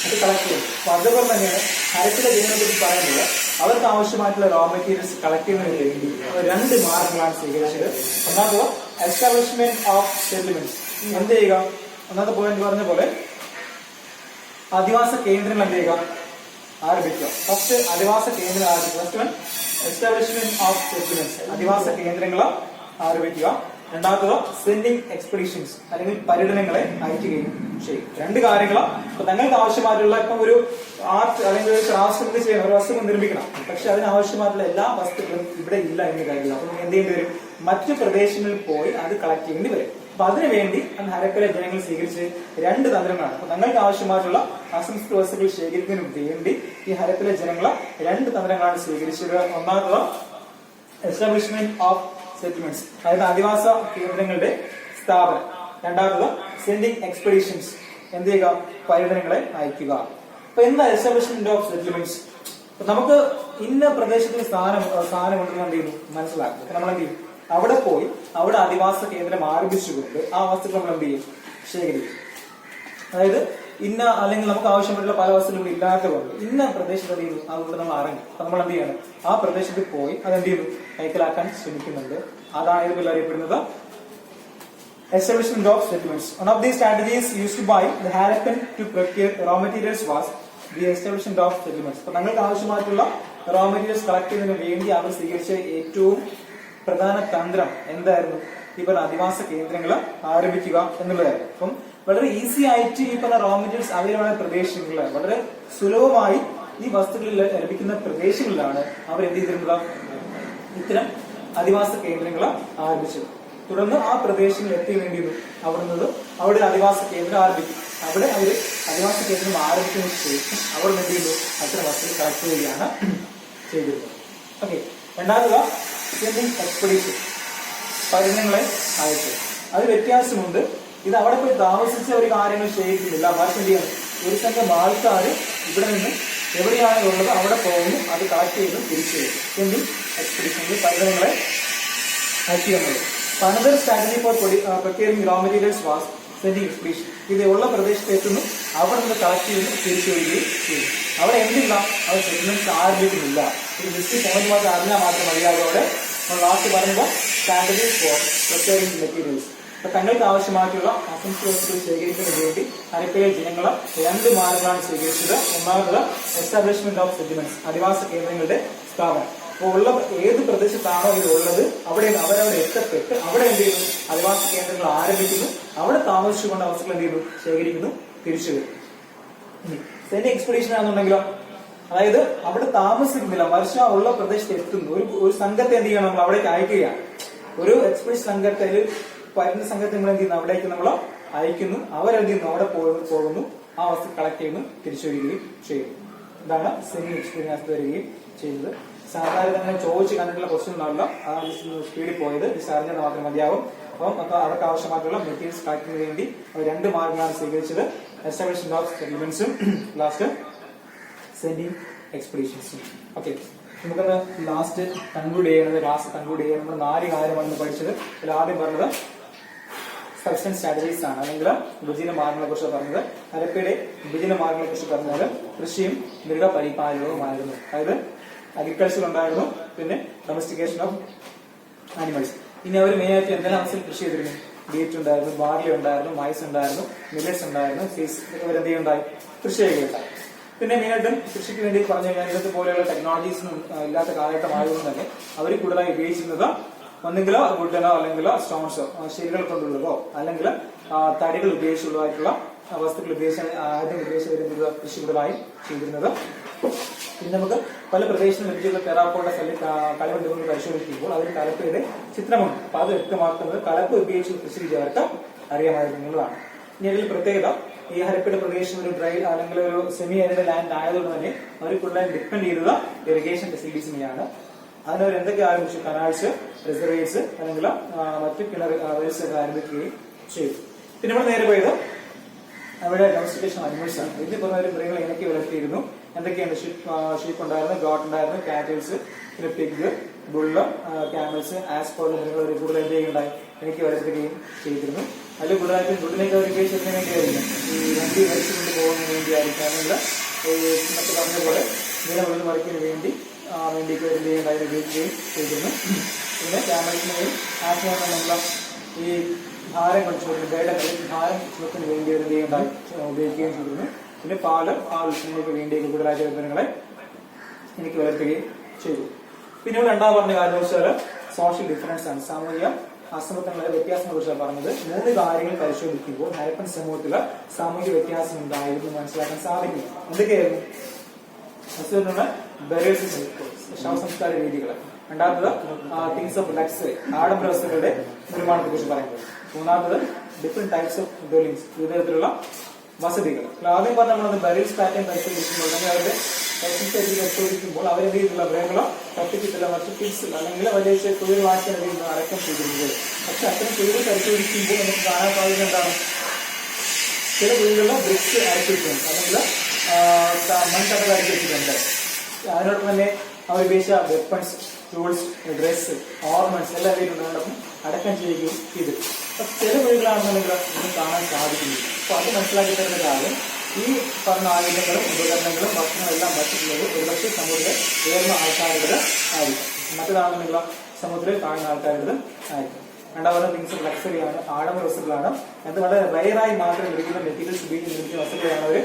അത് കളക്ട് ചെയ്യും. അപ്പൊ അതുപോലെ തന്നെയാണ് ഹരപ്പിലെ ജനങ്ങളെ കുറിച്ച് പറയുന്നത്. അവർക്ക് ആവശ്യമായിട്ടുള്ള റോ മെറ്റീരിയൽസ് കളക്ട് ചെയ്യുന്നതിന് വേണ്ടി രണ്ട് മാർഗങ്ങളാണ് സ്വീകരിച്ചത്. ഒന്നാമത് എസ്റ്റാബ്ലിഷ്മെന്റ് ഓഫ് സെറ്റിൽമെന്റ്സ്. എന്ത് ചെയ്യുക? ഒന്നാമത്തെ പോയിന്റ് പറഞ്ഞ പോലെ അധിവാസ കേന്ദ്രങ്ങൾ എന്ത് ചെയ്യുക? ആരംഭിക്കുക. ഫസ്റ്റ് അധിവാസ കേന്ദ്രം ആരംഭിക്കുക. First one establishment of settlements, അധിവാസ കേന്ദ്രങ്ങൾ ആരംഭിക്കുക. രണ്ടാമത്തത് സെൻഡിങ് എക്സ്പെഡിഷൻസ് അല്ലെങ്കിൽ പര്യടനങ്ങളെ അയക്കുകയും ചെയ്യും. രണ്ട് കാര്യങ്ങളാണ്. അപ്പൊ നിങ്ങൾക്ക് ആവശ്യമായിട്ടുള്ള ഇപ്പം ഒരു ആർട്ട് അല്ലെങ്കിൽ ഒരു ക്രാഫ്റ്റ് ചെയ്യണം, ഒരു വസ്തു നിർമ്മിക്കണം. പക്ഷെ അതിനാവശ്യമായിട്ടുള്ള എല്ലാ വസ്തുക്കളും ഇവിടെ ഇല്ല എന്ന് കരുതുക. അപ്പൊ എന്ത് ചെയ്യേണ്ടി വരും? മറ്റു പ്രദേശങ്ങളിൽ പോയി അത് കളക്ട് ചെയ്യേണ്ടി വരും. അപ്പൊ അതിനുവേണ്ടി ഹരപ്പയിലെ ജനങ്ങൾ സ്വീകരിച്ച് രണ്ട് തന്ത്രങ്ങളാണ്. അപ്പൊ നിങ്ങൾക്ക് ആവശ്യമായിട്ടുള്ള അസംസ്കൃത വസ്തുക്കൾ ശേഖരിക്കുന്നതിന് വേണ്ടി ഈ ഹരപ്പയിലെ ജനങ്ങൾ രണ്ട് തന്ത്രങ്ങളാണ് സ്വീകരിച്ചത്. ഒന്നാമത് എസ്റ്റാബ്ലിഷ്മെന്റ് ഓഫ് സെറ്റിൽമെന്റ്സ്, അതായത് അധിവാസ കേന്ദ്രങ്ങളുടെ സ്ഥാപനം. രണ്ടാമത് സെൻഡിങ് എക്സ്പെഡിഷൻസ്, എന്ത് ചെയ്യുക? പര്യടനങ്ങളെ അയക്കുക. അപ്പൊ എന്താ എസ്റ്റാബ്ലിഷ്മെന്റ് ഓഫ് സെറ്റിൽമെന്റ്സ്? നമുക്ക് ഇന്ന പ്രദേശത്തിന് സ്ഥാനം ഉണ്ടെന്ന് എന്ത് ചെയ്യുന്നു? മനസ്സിലാക്കും. അപ്പൊ നമ്മൾ എന്ത് ചെയ്യും? അവിടെ പോയി അവിടെ അധിവാസ കേന്ദ്രം ആരംഭിച്ചുകൊണ്ട് ആ വസ്തുക്കൾ നമ്മൾ എന്ത് ചെയ്യും? ശേഖരിക്കും. അതായത് ഇന്ന അല്ലെങ്കിൽ നമുക്ക് ആവശ്യമായിട്ടുള്ള പല വസ്തുക്കളും ഇല്ലാത്തതുകൊണ്ട് ഇന്ന പ്രദേശത്ത് എന്ത് ചെയ്യുന്നു? അതുകൊണ്ട് നമ്മൾ ഇറങ്ങി. അപ്പൊ നമ്മൾ എന്ത് ചെയ്യണം? ആ പ്രദേശത്ത് പോയി അതെന്ത് ചെയ്യുന്നു? കൈക്കലാക്കാൻ ശ്രമിക്കുന്നുണ്ട്. അതാണ് ഇതിൽ അറിയപ്പെടുന്നത് establishment of settlements. One of these strategies used by the Harappan to procure raw materials was the establishment of settlements. അപ്പൊ നിങ്ങൾക്ക് ആവശ്യമായിട്ടുള്ള റോ മെറ്റീരിയൽസ് കളക്ട് ചെയ്യുന്നതിന് വേണ്ടി അവർ സ്വീകരിച്ച ഏറ്റവും പ്രധാന തന്ത്രം എന്തായിരുന്നു? ഈ പറഞ്ഞ അധിവാസ കേന്ദ്രങ്ങൾ ആരംഭിക്കുക എന്നുള്ളതായിരുന്നു. അപ്പം വളരെ ഈസി ആയിട്ട് ഈ പറഞ്ഞ റോ മെറ്റീരിയൽസ് അവൈലബിൾ ആയ പ്രദേശങ്ങളിൽ വളരെ സുലഭമായി ഈ വസ്തുക്കളിൽ ലഭിക്കുന്ന പ്രദേശങ്ങളിലാണ് അവർ എന്ത് ചെയ്തിരുന്നത്? ഇത്തരം അധിവാസ കേന്ദ്രങ്ങൾ ആരംഭിച്ചത്. തുടർന്ന് ആ പ്രദേശങ്ങളിൽ എത്തി വേണ്ടിയിരുന്നു അവിടെ അധിവാസ കേന്ദ്രം ആരംഭിക്കും. അവിടെ അവർ അധിവാസ കേന്ദ്രം ആരംഭിച്ചതിന് ശേഷം അവർ എന്ത് ചെയ്യുന്നു? അത്തരം വസ്തുക്കൾ കളക്ട് ചെയ്യുകയാണ് ചെയ്തിരുന്നത്. ഓക്കെ, രണ്ടാമത് സെൻഡിങ് എക്സ്പെഡിഷൻ, പര്യടനങ്ങളെ അയച്ചത്. അത് വ്യത്യാസമുണ്ട്. ഇത് അവിടെ പോയി താമസിച്ച ഒരു കാര്യങ്ങൾ ശേഖരിക്കുന്നില്ല. മറിച്ച് എന്ത് ചെയ്യണം? ഒരു സംഘം ആൾക്കാർ ഇവിടെ നിന്ന് എവിടെയാണ് ഉള്ളത് അവിടെ പോകുന്നു, അത് കളക്ട് ചെയ്യുന്നു, തിരിച്ചു വരും. സെൻഡിങ് എക്സ്പെഡിഷനിൽ പര്യടനങ്ങളെ അയക്കുക എന്നുള്ളത്. Another strategy for procuring raw materials was sending expedition. ഇത് ഉള്ള പ്രദേശത്ത് എത്തുന്നു, അവിടെ നിന്ന് കളക്ട് ചെയ്യുന്നു, തിരിച്ചു വരികയും ചെയ്യും. അവിടെ എന്തില്ല? അവർ സെറ്റിൽമെന്റ്സ് ആരംഭിക്കുന്നില്ല. ഒരു ജസ്റ്റ് പോയിന്റ് മാത്രം അറിഞ്ഞാൽ മാത്രം മതിയാകും. അവിടെ ലാസ്റ്റ് പറഞ്ഞത് സ്ട്രാറ്റജീസ് ഫോർ പ്രൊക്യൂറിംഗ് മെറ്റീരിയൽസ്. അപ്പൊ തങ്ങൾക്ക് ആവശ്യമായിട്ടുള്ള അസംസ്കൃത വസ്തുക്കൾ ശേഖരിക്കുന്നതിന് വേണ്ടി ഹരപ്പയിലെ ജനങ്ങൾ രണ്ട് മാർഗങ്ങളാണ് സ്വീകരിച്ചത്. ഒന്നാമത് എസ്റ്റാബ്ലിഷ്മെന്റ് ഓഫ് സെറ്റിൽമെന്റ്സ്, അധിവാസ കേന്ദ്രങ്ങളുടെ സ്ഥാപനം. അപ്പോൾ ഉള്ള ഏത് പ്രദേശത്താണോ ഇത് ഉള്ളത് അവിടെ അവരവിടെ എത്തപ്പെട്ട് അവിടെ എന്ത് ചെയ്യുന്നു? അധിവാസ കേന്ദ്രങ്ങൾ ആരംഭിക്കുന്നു, അവിടെ താമസിച്ചുകൊണ്ട് വസ്തുക്കൾ എന്ത് ചെയ്യുന്നു? ശേഖരിക്കുന്നു, തിരിച്ചു വരും. സെൻഡിങ് എക്സ്പെഡിഷൻ ആണെന്നുണ്ടെങ്കിലോ, അതായത് അവിടെ താമസിക്കുന്നില്ല, മറിച്ച് ഉള്ള പ്രദേശത്ത് എത്തുന്നു. ഒരു സംഘത്തെ എന്ത് ചെയ്യണം? നമ്മൾ അവിടേക്ക് അയക്കുകയാണ്. ഒരു എക്സ്പെഡിഷൻ സംഘത്തെ വരുന്ന സംഘത്തെ നമ്മൾ എന്ത് ചെയ്യുന്നു? അവിടേക്ക് നമ്മൾ അയക്കുന്നു. അവരെന്ത് ചെയ്യുന്നു? അവിടെ പോകുന്നു, ആ വസ്തു കളക്ട് ചെയ്യുന്നു, തിരിച്ചു വരികയും ചെയ്യുന്നു. ഇതാണ് സെൻഡിങ് എക്സ്പീരിയൻസ് വരികയും ചെയ്യുന്നത്. സാധാരണ തന്നെ ചോദിച്ച് കണ്ടിട്ടുള്ള ക്വസ്റ്റ്യൻ ഉണ്ടാവില്ല. അതാണ് സ്പീഡിൽ പോയത്. അറിഞ്ഞത് മാത്രം മതിയാവും. അപ്പം അവർക്ക് ആവശ്യമായിട്ടുള്ള മെറ്റീരിയൽസ് കളക്ട് ചെയ്യുന്നതിന് വേണ്ടി അവർ രണ്ട് മാർഗങ്ങളാണ് സ്വീകരിച്ചത്. എസ്റ്റാബ്ലിഷ്മെന്റ് ഓഫ് സെറ്റിൽമെന്റ്സും ലാസ്റ്റ് സെൻഡിങ് എക്സ്പെഡിഷൻസും. ഓക്കെ, നമുക്കത് ലാസ്റ്റ് കൺക്ലൂഡ് ചെയ്യുന്നത് നമ്മൾ 4 കാര്യമാണ് പഠിച്ചത്. അതിൽ ആദ്യം പറഞ്ഞത് സബ്സ്റ്റൻസ് സ്ട്രാറ്റജീസ് ആണ്, അല്ലെങ്കിൽ വിഭജന മാർഗങ്ങളെ കുറിച്ച് പറഞ്ഞത്. ഹരപ്പയുടെ വിഭജന മാർഗങ്ങളെ കുറിച്ച് പറഞ്ഞത് കൃഷിയും മൃഗപരിപാലനവുമായിരുന്നു. അതായത് അഗ്രികൾച്ചർ ഉണ്ടായിരുന്നു, പിന്നെ ഡൊമസ്റ്റിക്കേഷൻ ഓഫ് ആനിമൽസ്. ഇനി അവർ മെയിൻ ആയിട്ട് എന്തെല്ലാം അവസ്ഥയിൽ കൃഷി ചെയ്തിരുന്നു? ബീറ്റ് ഉണ്ടായിരുന്നു, ബാർലി ഉണ്ടായിരുന്നു, മൈസ് ഉണ്ടായിരുന്നു, മില്ലറ്റ്സ് ഉണ്ടായിരുന്നു, സീസ് ഇതൊക്കെ എന്ത് ചെയ്യുണ്ടായി, കൃഷി ചെയ്യുകയുണ്ടായി. പിന്നെ മെയിനായിട്ടും കൃഷിക്ക് വേണ്ടി പറഞ്ഞു കഴിഞ്ഞാൽ ഇന്നത്തെ പോലെയുള്ള ടെക്നോളജീസൊന്നും ഇല്ലാത്ത കാലഘട്ടമായതുകൊണ്ട് തന്നെ അവർ കൂടുതലായി ഉപയോഗിച്ചിരുന്നത് ഒന്നെങ്കിലോ വുഡനോ അല്ലെങ്കിലോ സ്റ്റോൺസോ ശരികൾ കൊണ്ടുള്ളതോ അല്ലെങ്കിൽ തടികൾ ഉപയോഗിച്ചുള്ളതായിട്ടുള്ള വസ്തുക്കൾ ഉപയോഗിച്ച് വരുന്നത് കൃഷി കൂടുതലായി ചെയ്തിരുന്നത്. പിന്നെ നമുക്ക് പല പ്രദേശങ്ങളിൽ ലഭിച്ചിട്ടുള്ള ടെറാക്കോട്ട കളിമണ്ണുകൾ പരിശോധിക്കുമ്പോൾ അതിന് കലപ്പയുടെ ചിത്രമുണ്ട്. അപ്പൊ അത് വ്യക്തമാക്കുന്നത് കലപ്പ ഉപയോഗിച്ച് കൃഷി രീതി അവർക്ക് അറിയാമായിരുന്നുള്ളതാണ്. ഇനി അതിൽ പ്രത്യേകത ഈ ഹരപ്പയുടെ പ്രദേശം ഒരു ഡ്രൈ അല്ലെങ്കിൽ ഒരു സെമി ആരിഡ് ലാൻഡ് ആയതുകൊണ്ട് തന്നെ അവർ കൂടുതലായി ഡിപ്പെൻഡ് ചെയ്തത് ഇറിഗേഷൻ ഫെസിലിറ്റീസിനെയാണ്. അതിനവർ എന്തൊക്കെ ആരംഭിച്ചു, കനാൽസ്, റിസർവേഴ്സ് അല്ലെങ്കിൽ മറ്റു കിണർ വെൽസ് ഒക്കെ ആരംഭിക്കുകയും ചെയ്തു. പിന്നെ നമ്മൾ നേരെ പോയത് അവിടെ ഡൊമസ്റ്റിക്കേഷൻ അനിമൽസ് ആണ്. ഇതിൽ പറഞ്ഞ മൃഗങ്ങൾ എനിക്ക് വളർത്തിയിരുന്നു. എന്തൊക്കെയാണ്, ഷീപ്പ് ഉണ്ടായിരുന്നു, ഗോട്ട് ഉണ്ടായിരുന്നു, കാറ്റൽസ്, പിന്നെ പിഗ്, ബുള്ള്, ക്യാമൽസ്, ആസ് പോലുള്ള മൃഗങ്ങൾ ഒരു കൂടുതൽ എന്ത് ചെയ്യുന്നുണ്ടായി എനിക്ക് വളർത്തുകയും ചെയ്തിരുന്നു. അതിൽ കൂടുതലായിട്ടും ബുള്ളിനൊക്കെ ഒരു ഉപയോഗിച്ചതിന് വേണ്ടിയായിരുന്നു, ഈ വണ്ടി വലിച്ചുകൊണ്ട് പോകുന്നതിന് വേണ്ടിയായിരിക്കും, അല്ലെങ്കിൽ മറ്റു പറഞ്ഞതുപോലെ നിലവിളി മറിക്കുന്നതിന് വേണ്ടിയിട്ട് എന്ത് ചെയ്യുന്നുണ്ടായി ഉപയോഗിക്കുകയും ചെയ്തിരുന്നു. പിന്നെ ക്യാമൽസിനെയും ആസിനുള്ള ഈ ഭാരം കൊണ്ടുവരുന്ന വേടങ്ങളിൽ ഭാരം ചുമത്തിന് വേണ്ടി എന്ത് ചെയ്യുന്നുണ്ടായി ഉപയോഗിക്കുകയും ചെയ്തിരുന്നു. പിന്നെ പാല് ആ ഉത്സവങ്ങൾക്ക് വേണ്ടി കൂടുതലായിട്ട് വിവരങ്ങളെ എനിക്ക് വളർത്തുകയും ചെയ്തു. പിന്നെ ഇവിടെ രണ്ടാം പറഞ്ഞ കാര്യം വെച്ചാൽ സോഷ്യൽ ഡിഫറൻസ് ആണ്, സാമൂഹിക അസമത്വങ്ങളുടെ വ്യത്യാസങ്ങളെ കുറിച്ചാണ് പറഞ്ഞത്. 3 കാര്യങ്ങൾ പരിശോധിക്കുമ്പോൾ ഹരപ്പൻ സമൂഹത്തിൽ സാമൂഹിക വ്യത്യാസം ഉണ്ടായിരുന്നു മനസ്സിലാക്കാൻ സാധിക്കുന്നു. എന്തൊക്കെയായിരുന്നു? ശവസംസ്കാര രീതികൾ. രണ്ടാമത്തത് തിങ്സ് ഓഫ് ലക്സ്, ആഡംബര വസ്തുക്കളുടെ നിർമ്മാണത്തെ കുറിച്ച് പറയുന്നത്. മൂന്നാമത്തത് ഡിഫറെന്റ് ടൈപ്സ് ഓഫ് ഡ്വെല്ലിങ്സ്, വിവിധതരത്തിലുള്ള വസതികൾ. ആദ്യം പറഞ്ഞ നമ്മൾ ബെറിൽസ് പാറ്റേൺ പരിശോധിക്കുമ്പോൾ അല്ലെങ്കിൽ അവരുടെ പരിശോധിക്കുമ്പോൾ അവരെന്ത് ചെയ്തിട്ടുള്ള മൃഗങ്ങളോ തട്ടിക്കിട്ടില്ല, മറ്റു കിഡ്സ് അല്ലെങ്കിൽ വലിയ തൊഴിൽ വാശിയാണ് അടക്കം ചെയ്തിരുന്നത്. പക്ഷെ അത്തരം തൊഴിൽ പരിശോധിക്കുമ്പോൾ നമുക്ക് കാണാൻ സാധിക്കുന്നത് എന്താണ്, ചില തൊഴിലുള്ള ബ്രിക്സ് അരച്ചിട്ടുണ്ട് അല്ലെങ്കിൽ മൺകടൽ അരച്ചു വെച്ചിട്ടുണ്ട്. അതിനോടൊപ്പം തന്നെ അവർ ഉപയോഗിച്ച വെപ്പൺസ്, ടൂൾസ്, ഡ്രസ്, ഓർണമെന്റ്സ് എല്ലാം വീട്ടിലുണ്ടാകും അടക്കം ചെയ്യുകയും ചെയ്തു. അപ്പൊ ചില തൊഴിലാണെന്നുണ്ടെങ്കിൽ ഒന്നും കാണാൻ സാധിക്കുന്നു. അപ്പൊ അത് മനസ്സിലാക്കി തരുന്ന കാര്യം ഈ പറഞ്ഞ ആയുധങ്ങളും ഉപകരണങ്ങളും ഭക്ഷണങ്ങളും എല്ലാം വച്ചിട്ടുള്ളത് ഒരുപക്ഷെ സമൂഹത്തിലെ ഉയർന്ന ആൾക്കാരുടെ ആയിരിക്കും, മറ്റേതാണെന്നുള്ള സമൂഹത്തിൽ താഴ്ന്ന ആൾക്കാരുടെ ആയിരിക്കും. രണ്ടാമത് തിങ്സ് ഓഫ് ലക്സറി ആണ്, ആഡംബര വസ്തുക്കളാണ്. അത് വളരെ റയറായി മാത്രം ലഭിക്കുന്ന മെറ്റീരിയൽസ് ഉപയോഗിച്ച് നിർമ്മിക്കുന്ന വസ്തുക്കളെയാണ് അവർ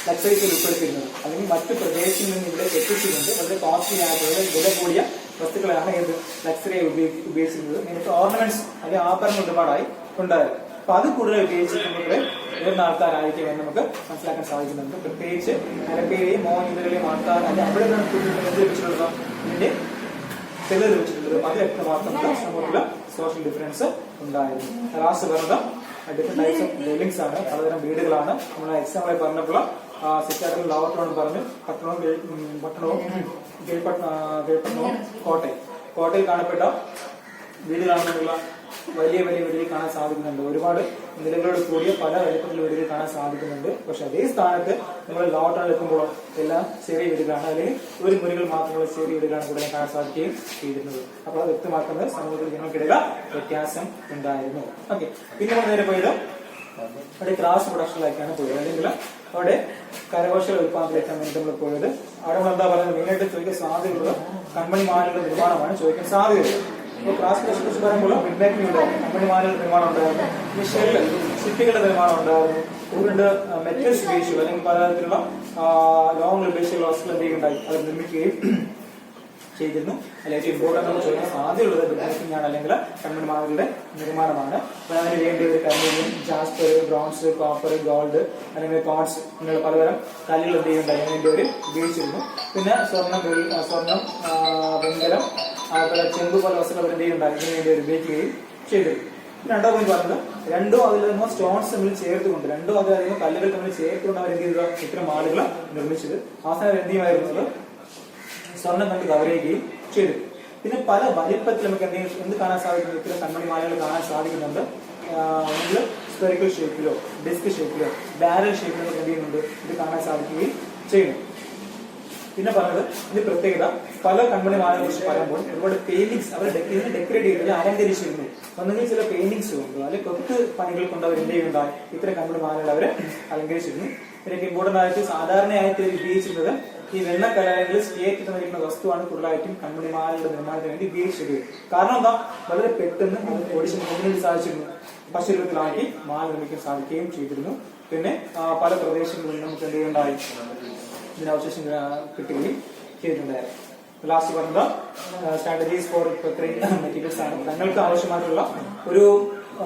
ലക്സറീസിൽ ഉൾപ്പെടുത്തിയിരുന്നത്. അല്ലെങ്കിൽ മറ്റു പ്രദേശങ്ങളിൽ നിന്ന് ഇവിടെ എത്തിച്ചുകൊണ്ട് വളരെ കോസ്റ്റ്ലി ആയിട്ടുള്ള വില കൂടിയ വസ്തുക്കളാണ് ഏത് ലക്സറിയായി ഉപയോഗിച്ചിരുന്നത്. ഇങ്ങനത്തെ ഓർണമെന്റ്സ് അല്ലെങ്കിൽ ആഭരണങ്ങൾ ഒരുപാടായി ഉണ്ടായിരുന്നു. അപ്പൊ അത് കൂടുതൽ ഉപയോഗിച്ചിട്ടുണ്ടെങ്കിൽ ഉയർന്ന ആൾക്കാരായിരിക്കും എന്ന് നമുക്ക് മനസ്സിലാക്കാൻ സാധിക്കുന്നുണ്ട്. പ്രത്യേകിച്ച് ഹരപ്പയിലെയും മോഹൻജോദാരോയിലെയും ആൾക്കാർ അല്ലെ അവിടെ എന്ത് ലഭിച്ചിട്ടുള്ളത്, ഇതിന്റെ തെളിവ് ലഭിച്ചിട്ടുള്ളത്. അത് വ്യക്തമാക്കുന്ന സമൂഹത്തില് സോഷ്യൽ ഡിഫറൻസ് ഉണ്ടായിരുന്നു. ലാസ്റ്റ് പറഞ്ഞത് ഡിഫറെന്റ് ടൈപ്സ് ഓഫ് ഡ്വെല്ലിങ്സ് ആണ്, പലതരം വീടുകളാണ്. നമ്മൾ എക്സാമ്പിളായി പറഞ്ഞപ്പോൾ സിറ്റാട്ടും ലോവർ ടൗണും പറഞ്ഞു, പട്ടണവും കീഴ്പട്ടണവും കോട്ടയിൽ കാണപ്പെട്ട വീടുകളാണെന്നുള്ള വലിയ വലിയ വീടുകൾ കാണാൻ സാധിക്കുന്നുണ്ട്. ഒരുപാട് നിലകളോട് കൂടിയ പല വലിപ്പത്തിലുള്ള വീടുകൾ കാണാൻ സാധിക്കുന്നുണ്ട്. പക്ഷെ അതേ സ്ഥാനത്ത് നമ്മൾ ലോവർ ടൗണിൽ എത്തുമ്പോൾ എല്ലാം ചെറിയ വീടുകളാണ്, അല്ലെങ്കിൽ ഒരു മുറികൾ മാത്രമുള്ള ചെറിയ വീടുകളാണ് കൂടുതൽ കാണാൻ സാധിക്കുകയും ചെയ്തിരുന്നത്. അപ്പോൾ അത് വ്യക്തമാക്കുന്നത് സമൂഹത്തിൽ ജനങ്ങൾക്കിടയിലെ വ്യത്യാസം ഉണ്ടായിരുന്നു. ഓക്കെ, പിന്നെ നമ്മൾ നേരെ പോയത് അവിടെ ക്രാസ് പ്രൊഡക്ഷനിലേക്കാണ് പോയത്, അല്ലെങ്കിൽ അവിടെ കരകൗശല ഉത്പാദനത്തിലേക്കാണ് വേണ്ടി നമ്മൾ പോയത്. അവിടെ നമ്മൾ എന്താ പറയുന്നത്, മെയിനായിട്ട് ചോദിക്കാൻ സാധ്യതയുള്ളത് കൺമണി മാലയുടെ നിർമ്മാണമാണ് ചോദിക്കാൻ സാധ്യതയുള്ളത്. അപ്പോൾ ക്രാസ് പ്രൊഡക്ഷൻ കുറിച്ച് പറയുമ്പോൾ മിഡ് മേക്കിംഗ് ഉണ്ടായിരുന്നു, കൺമണി മാലയുടെ നിർമ്മാണം ഉണ്ടായിരുന്നു, പിന്നെ ഷിപ്പികളുടെ നിർമ്മാണം ഉണ്ടായിരുന്നു, കൂടുതൽ മെറ്റൽസ് ഉപയോഗിച്ചു അല്ലെങ്കിൽ പലതരത്തിലുള്ള ലോങ് ഉപയോഗിച്ചുള്ള വസ്തുക്കൾ എന്തെങ്കിലും അത് നിർമ്മിക്കുകയും ചെയ്തിരുന്നു. അല്ലെങ്കിൽ ഏറ്റവും ഇമ്പോർട്ടൻ്റ് നമ്മൾ ചോദിക്കാൻ സാധ്യതയുള്ളത് മിഡ് മേക്കിംഗ് ആണ്, അല്ലെങ്കിൽ കൺമണി മാലയുടെ നിർമ്മാണമാണ്. അതിന് വേണ്ടി ഒരു കരിമീൻ, ജാസ്പർ, ബ്രോൺസ്, കോപ്പർ, ഗോൾഡ് അല്ലെങ്കിൽ കോൺസ് ഇങ്ങനെയുള്ള പലതരം കല്ലുകൾ എന്ത് ചെയ്യുന്നുണ്ടായി അതിന് വേണ്ടി അവർ ഉപയോഗിച്ചിരുന്നു. പിന്നെ സ്വർണം, വെങ്കലം, അതുപോലെ ചെമ്പ് പോലെ വസ്തുക്കൾ എന്ത് ചെയ്യുന്നുണ്ടായി ഇതിനു വേണ്ടി അവർ ഉപയോഗിക്കുകയും ചെയ്തിരുന്നു. രണ്ടോ പോയിന്റ് പറഞ്ഞത്, രണ്ടോ അതിലധികം സ്റ്റോൺസ് തമ്മിൽ ചേർത്തുകൊണ്ട്, രണ്ടോ അതിലധികം കല്ലുകൾ തമ്മിൽ ചേർത്തുകൊണ്ട് അവർ എന്ത് ചെയ്തത് ഇത്തരം മാളുകൾ നിർമ്മിച്ചത്. അവസാനം എന്ത് ചെയ്യുമായിരുന്നത് സ്വർണം കണ്ട് കവർ ചെയ്യുകയും ചെയ്തു. പിന്നെ പല വലിപ്പത്തിൽ നമുക്ക് എന്ത് കാണാൻ സാധിക്കുന്നു, ഇത്തരം കൺമണി മാലകൾ കാണാൻ സാധിക്കുന്നുണ്ട്. ഒന്നുകിൽ സ്പെറിക്കൽ ഷേപ്പിലോ ഡിസ്ക് ഷേപ്പിലോ ബാരൽ ഷേപ്പിലോ എന്ത് ചെയ്യുന്നുണ്ട്, ഇത് കാണാൻ സാധിക്കുകയും ചെയ്യുന്നു. പിന്നെ പറഞ്ഞത് ഇതിന്റെ പ്രത്യേകത, പല കൺമണി മാലകളെ കുറിച്ച് പറയുമ്പോൾ ഒരുപാട് പെയിന്റിങ്സ് അവർ ഡെക്കറേറ്റ് ചെയ്ത് അലങ്കരിച്ചിരുന്നു. ഒന്നുകിൽ ചില പെയിന്റിങ്സ് കൊണ്ട് അല്ലെങ്കിൽ കൊത്ത് പണികൾ കൊണ്ട് അവർ എന്ത് ചെയ്യുന്നുണ്ടായി ഇത്തരം കൺമണി മാലകൾ അവർ അലങ്കരിച്ചിരുന്നു. പിന്നെ ഇമ്പോർട്ടന്റ് ആയിട്ട് സാധാരണയായിട്ട് ഉപയോഗിച്ചിരുന്നത് ഈ വെണ്ണക്കലായങ്ങളിൽ സ്റ്റേറ്റ് തന്നിരിക്കുന്ന വസ്തുവാണ് കൂടുതലായിട്ടും കൺമണിമാരുടെ നിർമ്മാണത്തിന് വേണ്ടി ഉപയോഗിച്ചത്. കാരണം എന്താ, വളരെ പെട്ടെന്ന് ഓഡിഷൻ മുന്നിൽ സാധിച്ചിരുന്നു. പശുരൂപത്തിലാക്കി മാല നിർമ്മിക്കാൻ സാധിക്കുകയും ചെയ്തിരുന്നു. പിന്നെ പല പ്രദേശങ്ങളിലും നമുക്ക് എന്ത് ചെയ്യുന്നുണ്ടായി, ഇതിനവശേഷം കിട്ടുകയും ചെയ്തിട്ടുണ്ടായിരുന്നു. ലാസ്റ്റ് പറഞ്ഞത് സ്ട്രാറ്റജീസ് ഫോർ മെറ്റീരിയൽസ് ആണ്. തങ്ങൾക്ക് ആവശ്യമായിട്ടുള്ള ഒരു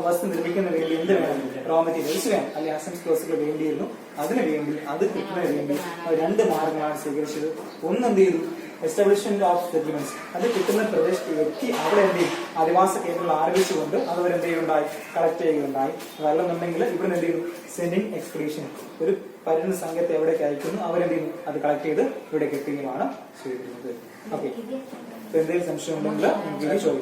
വസ്തു നിർമ്മിക്കുന്ന വേണ്ടി എന്ത് വേണം, റോ മെറ്റീരിയൽസ് വേണം, അല്ലെങ്കിൽ അസംസ് ക്ലോസുകൾ വേണ്ടിയിരുന്നു. അതിനു വേണ്ടി അത് കിട്ടുന്നതിന് വേണ്ടി രണ്ട് മാർഗങ്ങളാണ് സ്വീകരിച്ചത്. ഒന്ന് എന്ത് ചെയ്തു, എസ്റ്റാബ്ലിഷ്മെന്റ് ഓഫ് സെറ്റിൽമെന്റ്സ്, അത് കിട്ടുന്ന പ്രദേശത്ത് എത്തി അവിടെ എന്ത് ചെയ്യും, അധിവാസ കേന്ദ്രങ്ങൾ ആരംഭിച്ചുകൊണ്ട് അതവർ എന്ത് ചെയ്യുണ്ടായി, കളക്ട് ചെയ്യുകയുണ്ടായി. അതല്ലെന്നുണ്ടെങ്കിൽ ഇവിടെ എന്ത് ചെയ്യുന്നു, സെൻഡിങ് എക്സ്പെഡീഷൻ, ഒരു പരിണത സംഘത്തെ എവിടേക്ക് അയക്കുന്നു, അവരെന്ത് ചെയ്യുന്നു, അത് കളക്ട് ചെയ്ത് ഇവിടെ എത്തുകയുമാണ് ചെയ്തിരുന്നത്. ഓക്കെ, എന്തെങ്കിലും സംശയം ഉണ്ടെങ്കിൽ ചോദിക്കും.